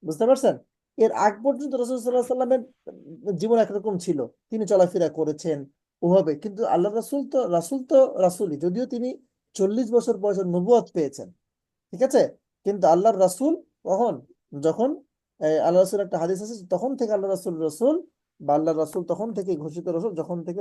বুঝতে পারছেন। এর আগ পর্যন্ত রাসূল সাল্লাল্লাহু আলাইহি সাল্লামের জীবন একরকম ছিল, তিনি চলাফেরা করেছেন ওভাবে, কিন্তু আল্লাহ রাসূল তো রাসূলই, যদিও তিনি 40 বছর বয়সে নবুয়ত পেয়েছেন, ঠিক আছে। কিন্তু আল্লাহর রাসূল কখন, যখন আল্লাহ রাসূল একটা হাদিস আছে, তখন থেকে আল্লাহ রাসূল রসুল বা আল্লাহ রাসূল তখন থেকে ঘোষিত রসুল, যখন থেকে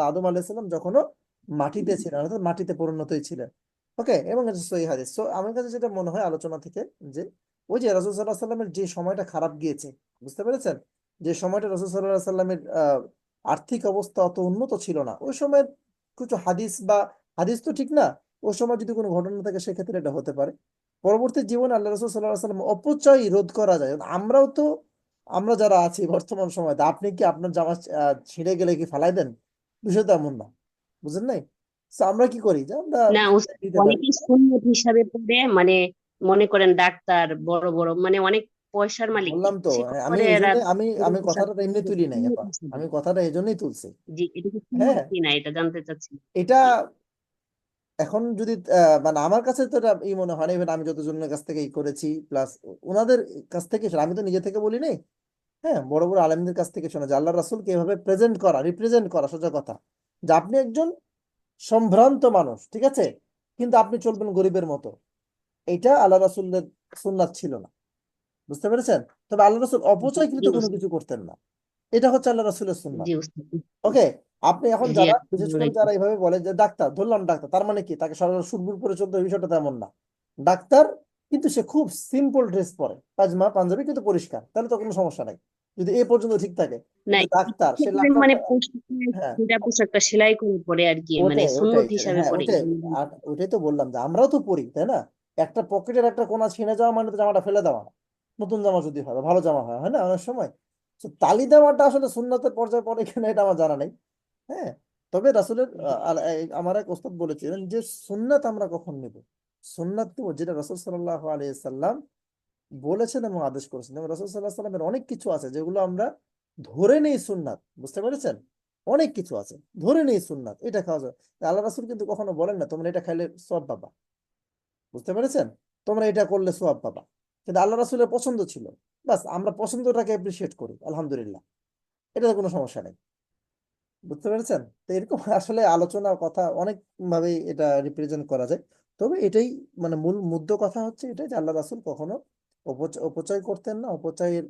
আদম আলাইহিস সালাম যখনও মাটিতে ছিলেন, অর্থাৎ মাটিতে পরিণতই ছিলেন। ওকে, এবং এটা সহিহ হাদিস। সো আমার কাছে যেটা মনে হয় আলোচনা থেকে, যে ওই যে রাসূল সাল্লাল্লাহু আলাইহি সাল্লামের যে সময়টা খারাপ গিয়েছে, বুঝতে পেরেছেন, যে সময়টা রাসূল সাল্লাল্লাহু আলাইহি সাল্লামের আর্থিক অবস্থা অত উন্নত ছিল না, ওই সময়ের কিছু হাদিস বা হাদিস তো ঠিক না, ওই সময় যদি কোনো ঘটনা থাকে সেক্ষেত্রে এটা হতে পারে। পরবর্তী জীবনে আল্লাহ রাসূল সাল্লাল্লাহু আলাইহি সাল্লাম অপচয় রোধ করা যায়। আমরাও তো, আমরা যারা আছি বর্তমান সময়, আপনি কি আপনার জামা ছিঁড়ে গেলে কি ফালাই দেন? বিষয়টা এমন না, বুঝেন নাই। So আমরা কি করি যে আমরা না, দিতে পারি। অনেকে সুন্নত হিসাবে পড়ে, মানে মনে করেন ডাক্তার, বড় বড় মানে অনেক পয়সার মালিক, বললাম তো, সে আমি করে এই এরা জন্য আমি এরকম আমি পোশাক কথাটা পরে, এমনি এটা তুলি নাই সুন্নত আপা, হিসাবে। আমি কথাটা এই জন্যই তুলছি। জি, এটা কি সুন্নত হ্যাঁ, কিনা এটা জানতে চাচ্ছি। এটা এখন যদি মানে আমার কাছে তো এটা মনে হয় না, even আমি যতজনের কাছ থেকে করেছি, প্লাস ওনাদের কাছ থেকে আমি তো নিজে থেকে বলি নাই, হ্যাঁ, বড় বড় আলেমদের কাছ থেকে শোনা যে আল্লাহ রাসূলকে এভাবে প্রেজেন্ট করা, রিপ্রেজেন্ট করা, সোজা কথা, যে আপনি একজন সম্ভ্রান্ত মানুষ, ঠিক আছে, কিন্তু আপনি চলবেন গরিবের মতো। এটা আল্লাহ রাসূলের সুন্নাত ছিল না, বুঝতে পেরেছেন। তবে আল্লাহ রাসূল অপচয়কৃত জি কোনো উস্তাদ। কিছু করতেন না, এটা হচ্ছে আল্লাহ রাসূলের সুন্নাত। জি উস্তাদ। ওকে, আপনি এখন জি যারা বিশেষ করে আসসালামু যারা এইভাবে বলে যে ডাক্তার, ধরলাম ডাক্তার, তার মানে কি তাকে সরকার সুটবুট পরে চলতে হবে, বিষয়টা তেমন না। ডাক্তার, কিন্তু সে খুব সিম্পল ড্রেস পরে, পায়জামা পাঞ্জাবি, কিন্তু পরিষ্কার, তাহলে তো কোনো সমস্যা নাই, যদি এ পর্যন্ত ঠিক থাকে। না, কিন্তু ডাক্তার সে লাখ এক্ষেত্রে লাখ মানে টাকা, হ্যাঁ, সেটা পোশাকটা সেলাই করে পরে আর কি, মানে ওটাই ওটাই সুন্নত হিসাবে হ্যাঁ পরে ওটাই, এই জন্য আর ওটাই তো বললাম যে আমরাও তো পড়ি, তাই না। একটা পকেটের একটা কোণা ছিঁড়ে যাওয়া মানে তো জামাটা ফেলে দেওয়া না, নতুন জামা যদি হয় বা ভালো জামা হয়, হয় না অনেক সময়। তো তালি দেওয়াটা আসলে সুন্নতের পর্যায়ে পড়ে কিনা এটা আমার জানা নেই, হ্যাঁ। তবে রাসূলের আমার এক ওস্তাদ বলেছিলেন যে সুন্নাত আমরা কখন নেব, সুন্নাত নেব যেটা রাসূল সাল্লাল্লাহু আলাইহি সাল্লাম বলেছেন এবং আদেশ করেছেন। এবং রাসূল সাল্লাল্লাহু আলাইহি সাল্লামের অনেক কিছু আছে যেগুলো আমরা ধরে নেই সুন্নাত, বুঝতে পেরেছেন। অনেক কিছু আছে ধরে নেই সুন্নাত, এটা খাওয়া যায়। আল্লাহ রাসূল কিন্তু কখনো বলেন না তোমরা এটা খাইলে সওয়াব পাবা, বুঝতে পেরেছেন, তোমরা এটা করলে সওয়াব পাবা। কিন্তু আল্লাহ রাসূলের পছন্দ ছিল, বাস আমরা পছন্দটাকে অ্যাপ্রিসিয়েট করি, আলহামদুলিল্লাহ, এটাতে কোনো সমস্যা নেই, বুঝতে পেরেছেন। তো এরকম আসলে আলোচনার কথা অনেক ভাবে এটা রিপ্রেজেন্ট করা যায়। তবে এটাই মানে মূল মুদ্রা কথা হচ্ছে এটাই যে আল্লাহ রাসূল কখনো অপচয় করতেন না, অপচয়ের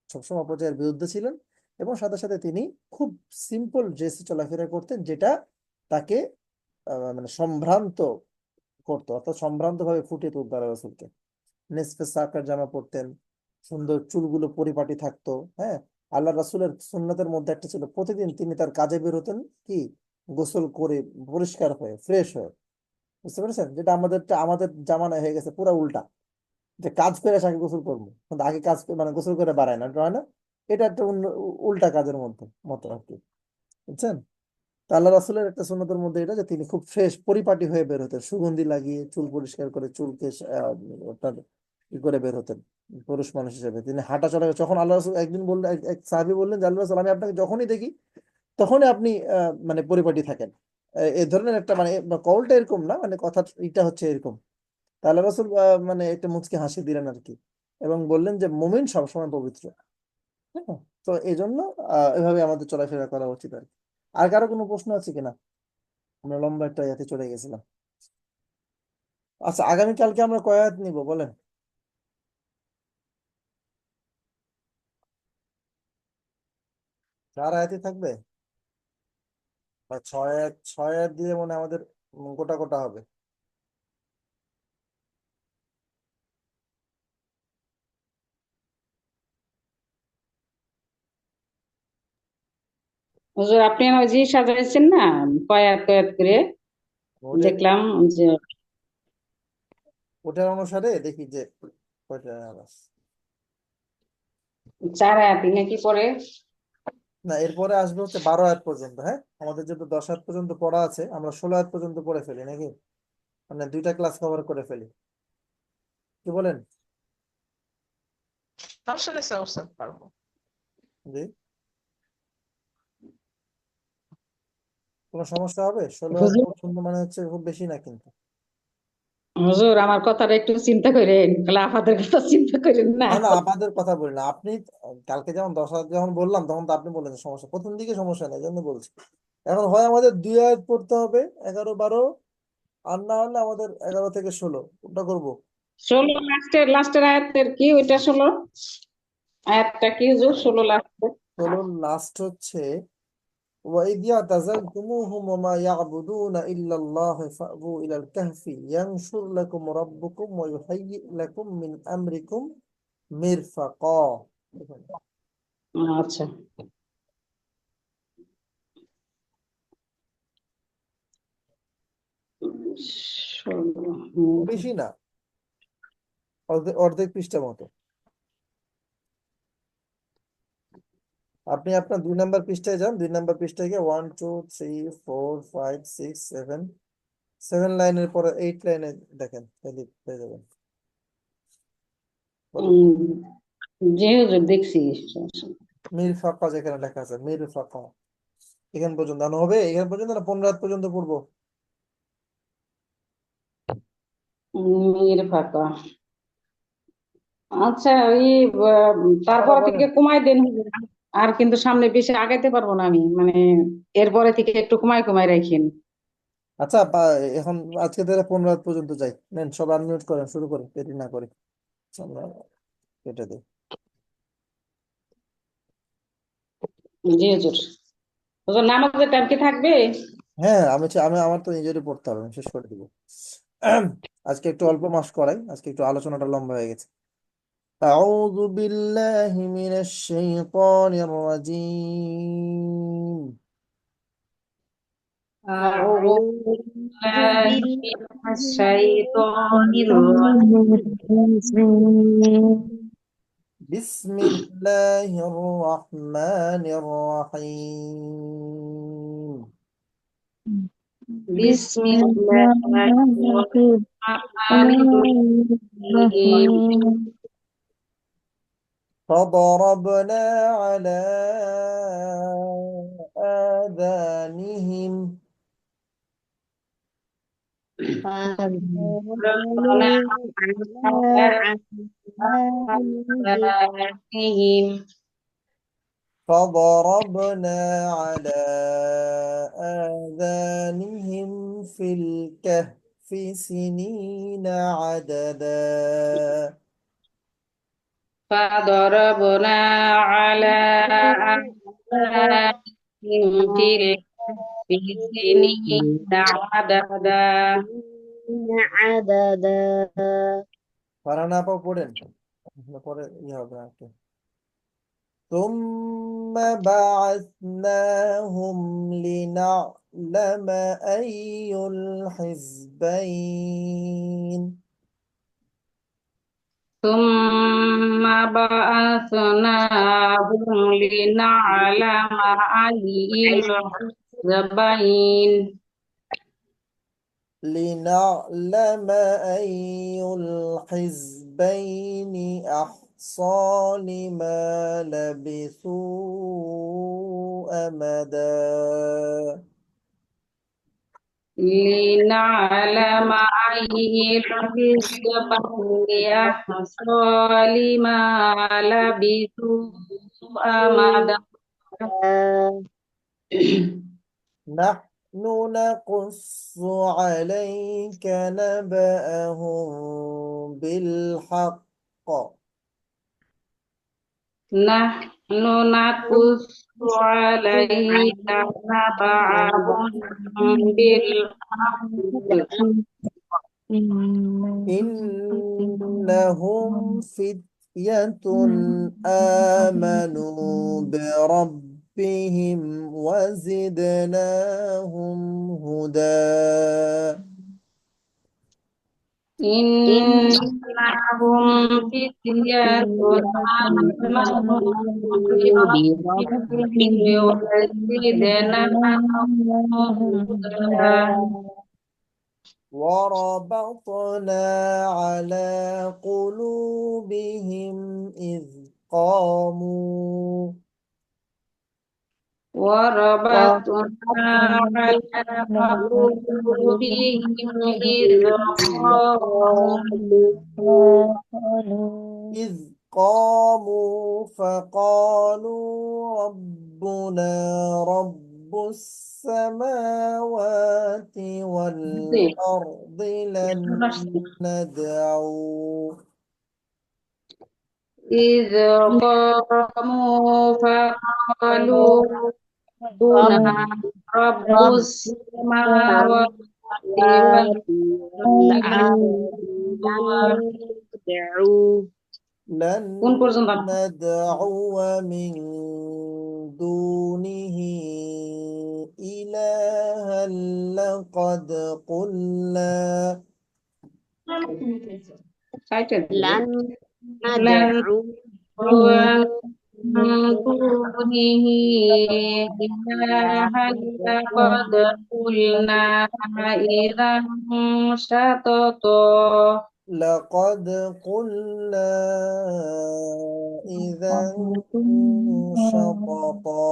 সবসময় অপচয়ের বিরুদ্ধে ছিলেন, এবং সাথে সাথে তিনি খুব সিম্পল ড্রেসে চলাফেরা করতেন, যেটা তাকে মানে সম্ভ্রান্ত করতো, অর্থাৎ সম্ভ্রান্ত ভাবে ফুটিয়ে তুলতো আল্লাহ রাসূলকে। নেসফে সাকার জামা পরতেন, সুন্দর চুলগুলো পরিপাটি থাকতো, হ্যাঁ। আল্লাহ রাসূলের সুন্নতের মধ্যে একটা ছিল প্রতিদিন তিনি তার কাজে বের হতেন কি গোসল করে, পরিষ্কার হয়ে, ফ্রেশ হয়ে, বুঝতে পেরেছেন, যেটা আমাদের জামানায় হয়ে গেছে পুরো উল্টা, যে কাজ করে এসে আগে গোসল করবো, কিন্তু আগে কাজ মানে গোসল করে বাড়ায় না, হয় না? এটা একটা উল্টা কাজের মধ্যে মতো আর কি, বুঝছেন? তা আল্লাহ রাসূলের একটা সুন্নতের মধ্যে এটা যে তিনি খুব ফ্রেশ পরিপাটি হয়ে বের হতেন, সুগন্ধি লাগিয়ে চুল পরিষ্কার করে চুলকে আপনার ই করে বের হতেন। পুরুষ মানুষ হিসেবে তিনি হাঁটা চলা, যখন আল্লাহ রাসূল একদিন বললেন, এক সাহাবী বললেন যে আল্লাহ রাসূল, আমি আপনাকে যখনই দেখি তখনই আপনি মানে পরিপাটি থাকেন। এই ধরনের একটা মানে কলটা এরকম না, মানে কথা এটা হচ্ছে এরকম। তা আল্লাহ রাসূল মানে একটা মুচকি হাসি দিলেন আর কি, এবং বললেন যে মুমিন সবসময় পবিত্র। হ্যাঁ, তো এই জন্য এভাবে আমাদের চলাফেরা করা উচিত আর কি। আর কারো কোনো প্রশ্ন আছে কিনা? আমরা লম্বা একটা ইয়াতে চলে গেছিলাম। আচ্ছা, আগামীকালকে আমরা কয় আয়াত নিব বলেন? 4 আয়াতই থাকবে? বা 6 আয়াত, 6 আয়াত দিয়ে মনে হয় আমাদের গোটা গোটা হবে। হুজুর আপনি আমার জি সাজাইছেন না, কয়াত কয়াত করে ওটা দেখলাম যে ওটার অনুসারে দেখি যে কয়টা আয়াত আছে। 4 আয়াতই নাকি পরে? না, এরপরে আসবে হচ্ছে 12 আয়াত পর্যন্ত। হ্যাঁ, আমাদের যেহেতু 10 আয়াত পর্যন্ত পড়া আছে, আমরা 16 আয়াত পর্যন্ত পড়ে ফেলি নাকি, মানে 2টা ক্লাস কভার করে ফেলি, কি বলেন? সমস্যা নেই স্যার, পারবো। জি, কোনো সমস্যা হবে? 16 আয়াত হুজুর পর্যন্ত মানে হচ্ছে খুব বেশি না কিন্তু। হুজুর আমার কথাটা একটু চিন্তা করেন, আপাদের কথা চিন্তা করেন না। না না, আপনাদের কথা বলি না, আপনি কালকে যেমন 10 আয়াত যখন বললাম তখন তো আপনি বললেন যে সমস্যা, প্রথম দিকে সমস্যা নেই, এই জন্য বলছি। এখন হয় আমাদের 2 আয়াত পড়তে হবে, 11, 12, আর না হলে আমাদের 11 থেকে 16, ওটা করবো। 16 লাস্টের আয়াতের কি ওইটা? 16 আয়াতটা কি হুজুর? 16 লাস্টের? 16 লাস্ট হচ্ছে وإذ اعتزلتموهم وما يعبدون إلا الله فأووا إلى الكهف ينشر لكم ربكم ويهيئ لكم من أمركم مرفقا। আচ্ছা। বেশি না, অর্ধেক অর্ধেক পৃষ্ঠা মতো। আপনি আপনার 2 নম্বর পৃষ্ঠায় যান, 2 নম্বর পৃষ্ঠায় গিয়ে 1 2 3 4 5 6 7, 7 লাইনের পরে 8 লাইনে দেখেন, তাহলে পেয়ে যাবেন। বলেন। জি হুজুর দেখছি। মির ফাঁকা যেখানে লেখা আছে, মির ফাঁকা, এখান পর্যন্ত আনো হবে, এখান পর্যন্ত না 15 রাত পর্যন্ত পড়বো? মির ফাঁকা। আচ্ছা ওই আপনারা তারপরে বলেন। থেকে কমাই দেন হুজুর। আর কিন্তু সামনে বেশি আগাইতে পারবো না আমি, মানে এরপরে থেকে একটু কমাই কমাই রাখেন। আচ্ছা, এখন আজকে থেকে 15 রাত পর্যন্ত যাই, নেন সব আনমিউট করেন, শুরু করেন, দেরি না করে আমরা কেটে দিই। জি হুজুর। হুজুর নামাজের টাইম কি থাকবে? হ্যাঁ, আমি আমার তো নিজেরই পড়তে হবে, আমি শেষ করে দিব। আজকে একটু অল্প মাস করাই, আজকে একটু আলোচনাটা লম্বা হয়ে গেছে। أعوذ بالله من الشيطان الرجيم. أعوذ أعوذ بالله بالله من من الشيطان الرجيم. الشيطان بسم الله الرحمن الرحيم. بسم بسم الله الرحمن الرحيم. فضربنا على آذانهم. ربنا على على آذانهم. فضربنا على آذانهم في الكهف سنين عددا. فضربنا على آذانهم في الكهف سنين عددا. عددا পারানা আপা পড়েন, পরে ইয়ে হবে আর কি। ثم بعثناهم لنعلم أي الحزبين. ثم بعثناهم لنعلم أي الحزبين لنعلم أي الحزبين أحصى لما لبثوا أمدا لنعلم أي الحزبين أحصى لما لبثوا أمدا. نحن نقص عليك نبأهم بالحق نحن نقص عليك نبأهم بالحق إنهم فتية آمنوا بربهم وزدناهم هدى إنهم فتية آمنوا بربهم وزدناهم هدى. وربطنا على قلوبهم إذ قاموا وربطنا على قلوبهم إذ قاموا فقالوا ربنا رب السماوات والأرض لن ندعو إذ قاموا فقالوا ربنا رب السماوات والأرض لن কোন পর্যন্ত? ندعو من دونه إلها لقد قلنا لن لن ندعو من دونه إلها لقد قلنا إذا شططا. لقد قلنا إذا شططا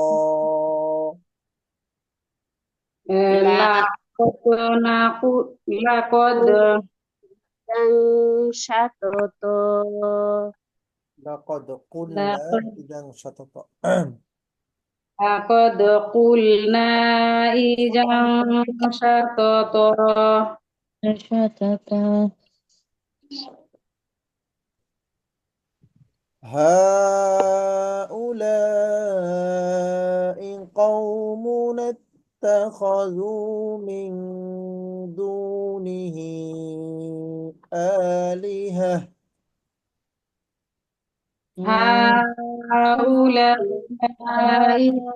لقد شطط لقد قلنا إذا شططا لقد قلنا إذا شططا. هؤلاء قوم اتخذوا من دونه آلهة هؤلاء اتخذوا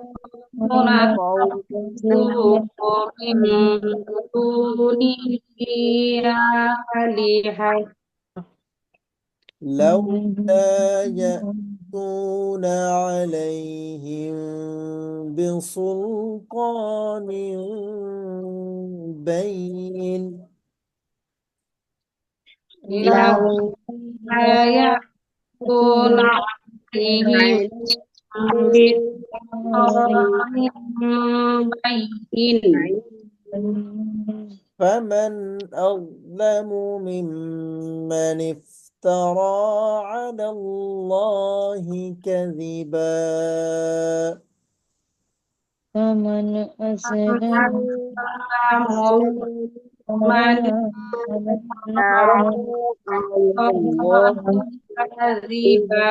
من دونه آلهة لولا يأتون عليهم بسلطان بين لولا يأتون عليهم بسلطان بين فمن أظلم ممن افترى على الله كذبا فمن أسلم من كذبا.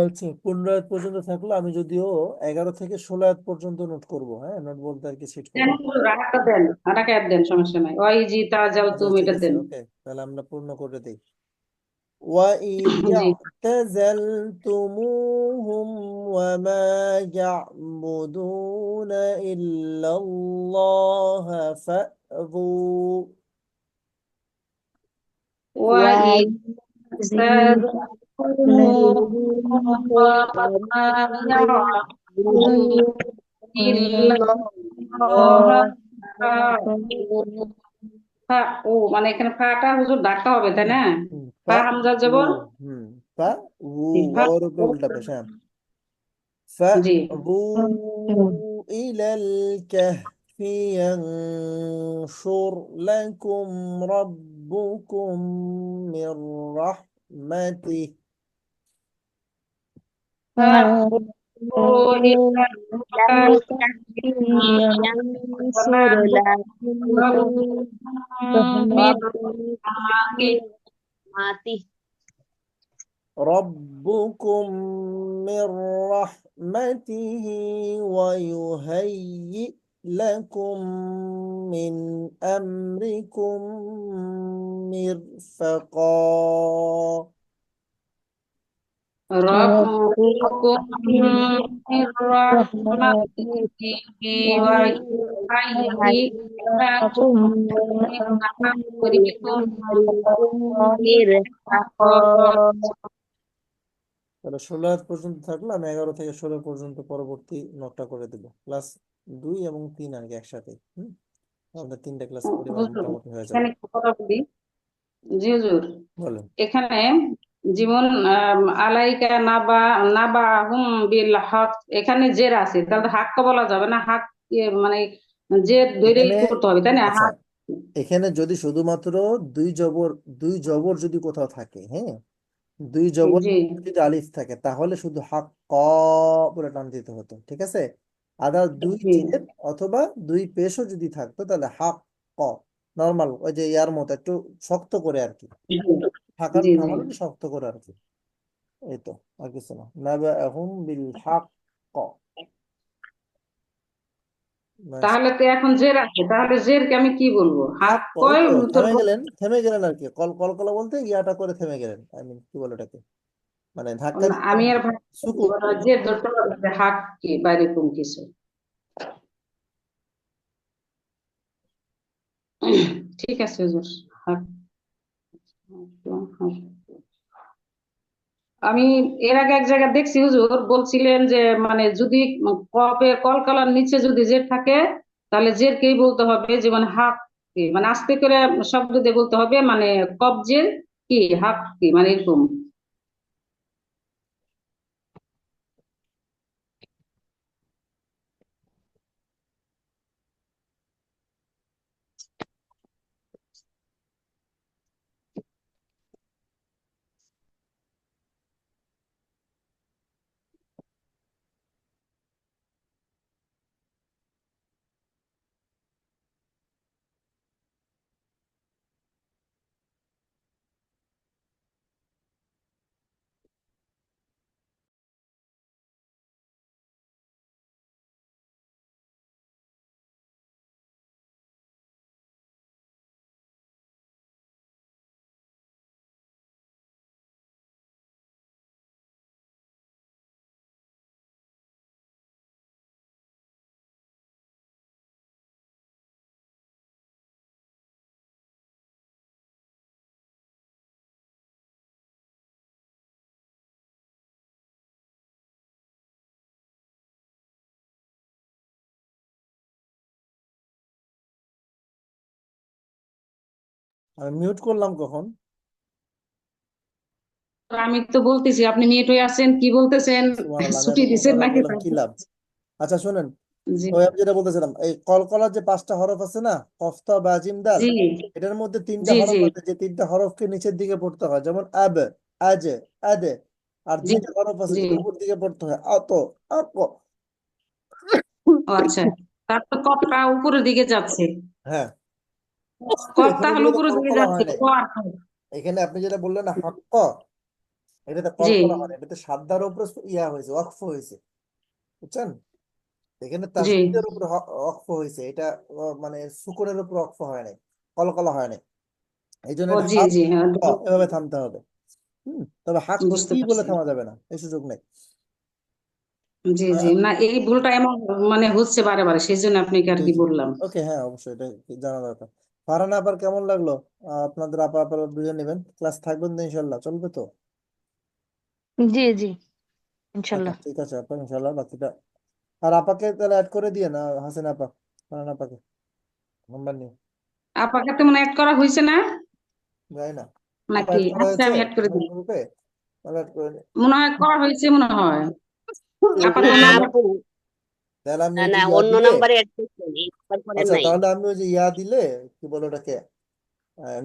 আচ্ছা 15 আয়াত পর্যন্ত থাকলো আমি যদিও 11 থেকে 16 আয়াত পর্যন্ত নোট করব হ্যাঁ নোট বলতে আর কি সেট দেন করবো রাখা দেন আটাকে দেন সমস্যা নাই ওই জি তা যাও আচ্ছা তুমি ঠিক এটা আছে দেন ওকে তাহলে আমরা পূর্ণ করে দেই وإذ জি اعتزلتموهم وما يعبدون إلا الله فأذوا وإذ ও মানে এখানে ফাটা হুজুর ডাকতে হবে তাই না? ফা ফা হামজা উ জবর ফা উ ফা ওর উপরে উল্টা পেশ হ্যাঁ জি فأووا إلى الكهف ينشر لكم ربكم من رحمته فأووا إلى ينصر لكم من رحمته ربكم من رحمته ويهيئ لكم من أمركم مرفقا ربكم من رحمته ويهيئ لكم من أمركم তাহলে 16 আয়াত পর্যন্ত থাকলো আমি 11 থেকে 16 পর্যন্ত পরবর্তী নোটটা করে দেবো ক্লাস 2 এবং 3 আর কি একসাথে আমাদের 3টা ক্লাস পরিমাণ হুজুর মোটামুটি হয়ে যাবে এখানে একটু কথা বলি। জি হুজুর বলেন এখানে জীবন আলাইকা নাবা হুম বিল হক এখানে জের আছে তাহলে হাক্কা বলা যাবে না হাক মানে জের ধরেই এখানে করতে হবে তাই না আচ্ছা হাক এখানে যদি শুধুমাত্র দুই জবর দুই জবর যদি কোথাও থাকে হ্যাঁ দুই জবর জি যদি আলিফ থাকে তাহলে শুধু হাক ক বলে টান দিতে হতো ঠিক আছে আদার দুই জি জের অথবা দুই পেশও যদি থাকতো তাহলে হাক ক নর্মাল ওই যে ইয়ার মতো একটু শক্ত করে আর কি জি থাকার জি জি থামানো একটু শক্ত করে আর কি এই তো আর কিছু না নাবাআহুম বিল হাক ক ব্যাস তাহলে তো এখন জের আছে তাহলে জেরকে আমি কি বলবো হাক হাক ক ওই কয় তো তোর থেমে গেলেন আর কি কলকলা বলতে ইয়াটা করে থেমে গেলেন আই মিন কি বলে ওটাকে মানে ধাক্কা দিয়ে আমি থেমে আর গেলেন ভাই সুকুন জের ধরতে পারবো যে হাক কি বা এরকম কিছু ঠিক আছে হুজুর হাক আমি এর আগে এক জায়গায় দেখছি হুজুর বলছিলেন যে মানে যদি কবে কলকলার নিচে যদি জের থাকে তাহলে জেরকেই বলতে হবে যে মানে হাক কি মানে আস্তে করে শব্দ দিয়ে বলতে হবে মানে কবজের কি হাক কি মানে এরকম আমি মিউট করলাম কখন আমি তো বলতেছি আপনি মিউট হয়ে আছেন কি বলতেছেন সুবহানাল্লাহ আমি ছুটি এতক্ষণ দিচ্ছেন কথা নাকি বললাম কি লাভ আচ্ছা শুনেন জি ওই আমি যেটা বলতেছিলাম এই কলকলার যে 5টা হরফ আছে না কফ তা বা জিম দাল জি এটার মধ্যে 3টা জি হরফ জি আছে যে 3টা হরফকে নিচের দিকে পড়তে হয় যেমন আব আজ আদে আর জি 2টা হরফ আছে জি যেটা উপর দিকে পড়তে হয় আত আপ ও আচ্ছা তারপর কপটা উপরের দিকে যাচ্ছে হ্যাঁ কপ এখানে তাহলে যেটা উপরের দিকে কলকলা যাচ্ছে হয় নাই ক আর খ। এখানে আপনি যেটা বললেন না হাক্ক এটাতে জি কলকলা হয় না এটাতে সাদ্দার উপরে ইয়া হয়েছে ওয়াকফ হয়েছে বুঝছেন এখানে জি তাসদীদের উপর ওয়াকফ হয়েছে এটা মানে সুকুনের উপর ওয়াকফ হয় নাই কলকলা হয় নাই এই জন্য ও এটা জি হাক জি হ্যাঁ, এভাবে থামতে হবে তবে হাক বুঝতে কি বলে পারছি থামা যাবে না এই সুযোগ নেই জি জি না এই ভুলটা এমন মানে হচ্ছে বারে বারে সেই জন্য আপনাকে আর কি বললাম ওকে হ্যাঁ অবশ্যই এটা জানা দরকার ফারহান আপার কেমন লাগলো? আপনাদের আপা আপারা বুঝে নেবেন, ক্লাস থাকবেন তো ইনশাল্লাহ, চলবে তো? জি জি আচ্ছা ইনশাল্লাহ। ঠিক আছে আপা, ইনশাল্লাহ বাকিটা। আর আপাকে তাহলে অ্যাড করে দিয়ে না, হাসিন আপা, ফারহান আপাকে নাম্বার নিয়ে। আপাকে তো মনে অ্যাড করা হয়েছে না যাই না, আপা নাকি? অ্যাড করা আচ্ছা হয়েছে আমি অ্যাড করে দিই, গ্রুপে, তাহলে অ্যাড করে নিই। মনে হয় করা হয়েছে মনে হয়। আপা না তো নাম্বার আপু, তাহলে আমি না ওই যে না, ইয়া অন্য দিলে, নাম্বারে অ্যাড করছেন, এই নাম্বার করেন আচ্ছা নাই। তাহলে আমি ওই যে ইয়া দিলে, কি বলে ওটাকে,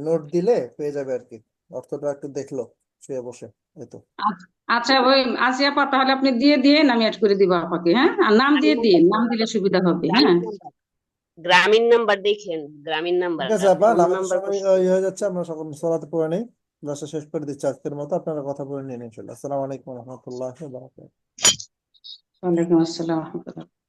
নোট দিলে পেয়ে যাবে আর কি, অর্থটা একটু দেখলো শুয়ে বসে, এই তো। আচ্ছা আচ্ছা, ওই আসিয়া আপা তাহলে আপনি দিয়ে দিয়ে আমি অ্যাড করে দিব আপাকে, হ্যাঁ? আর নাম দিয়ে দিন, নাম দিলে সুবিধা হবে, হ্যাঁ? গ্রামীণ নাম্বার, গ্রামীণ নাম্বার দেখেন, গ্রামীণ নাম্বার, ঠিক আছে আপনি আপা, অন্য নামাজের নাম্বার সময় করছেন। ইয়ে হয়ে যাচ্ছে, আমরা সকল সলাতে পড়ে নেই, ক্লাসটা শেষ করে দিচ্ছি আজকের মতো, আপনারা কথা বলে নিন ইনশাল্লাহ। আসসালামু আলাইকুম রহমতুল্লাহ। ওয়ালাইকুম আসসালাম।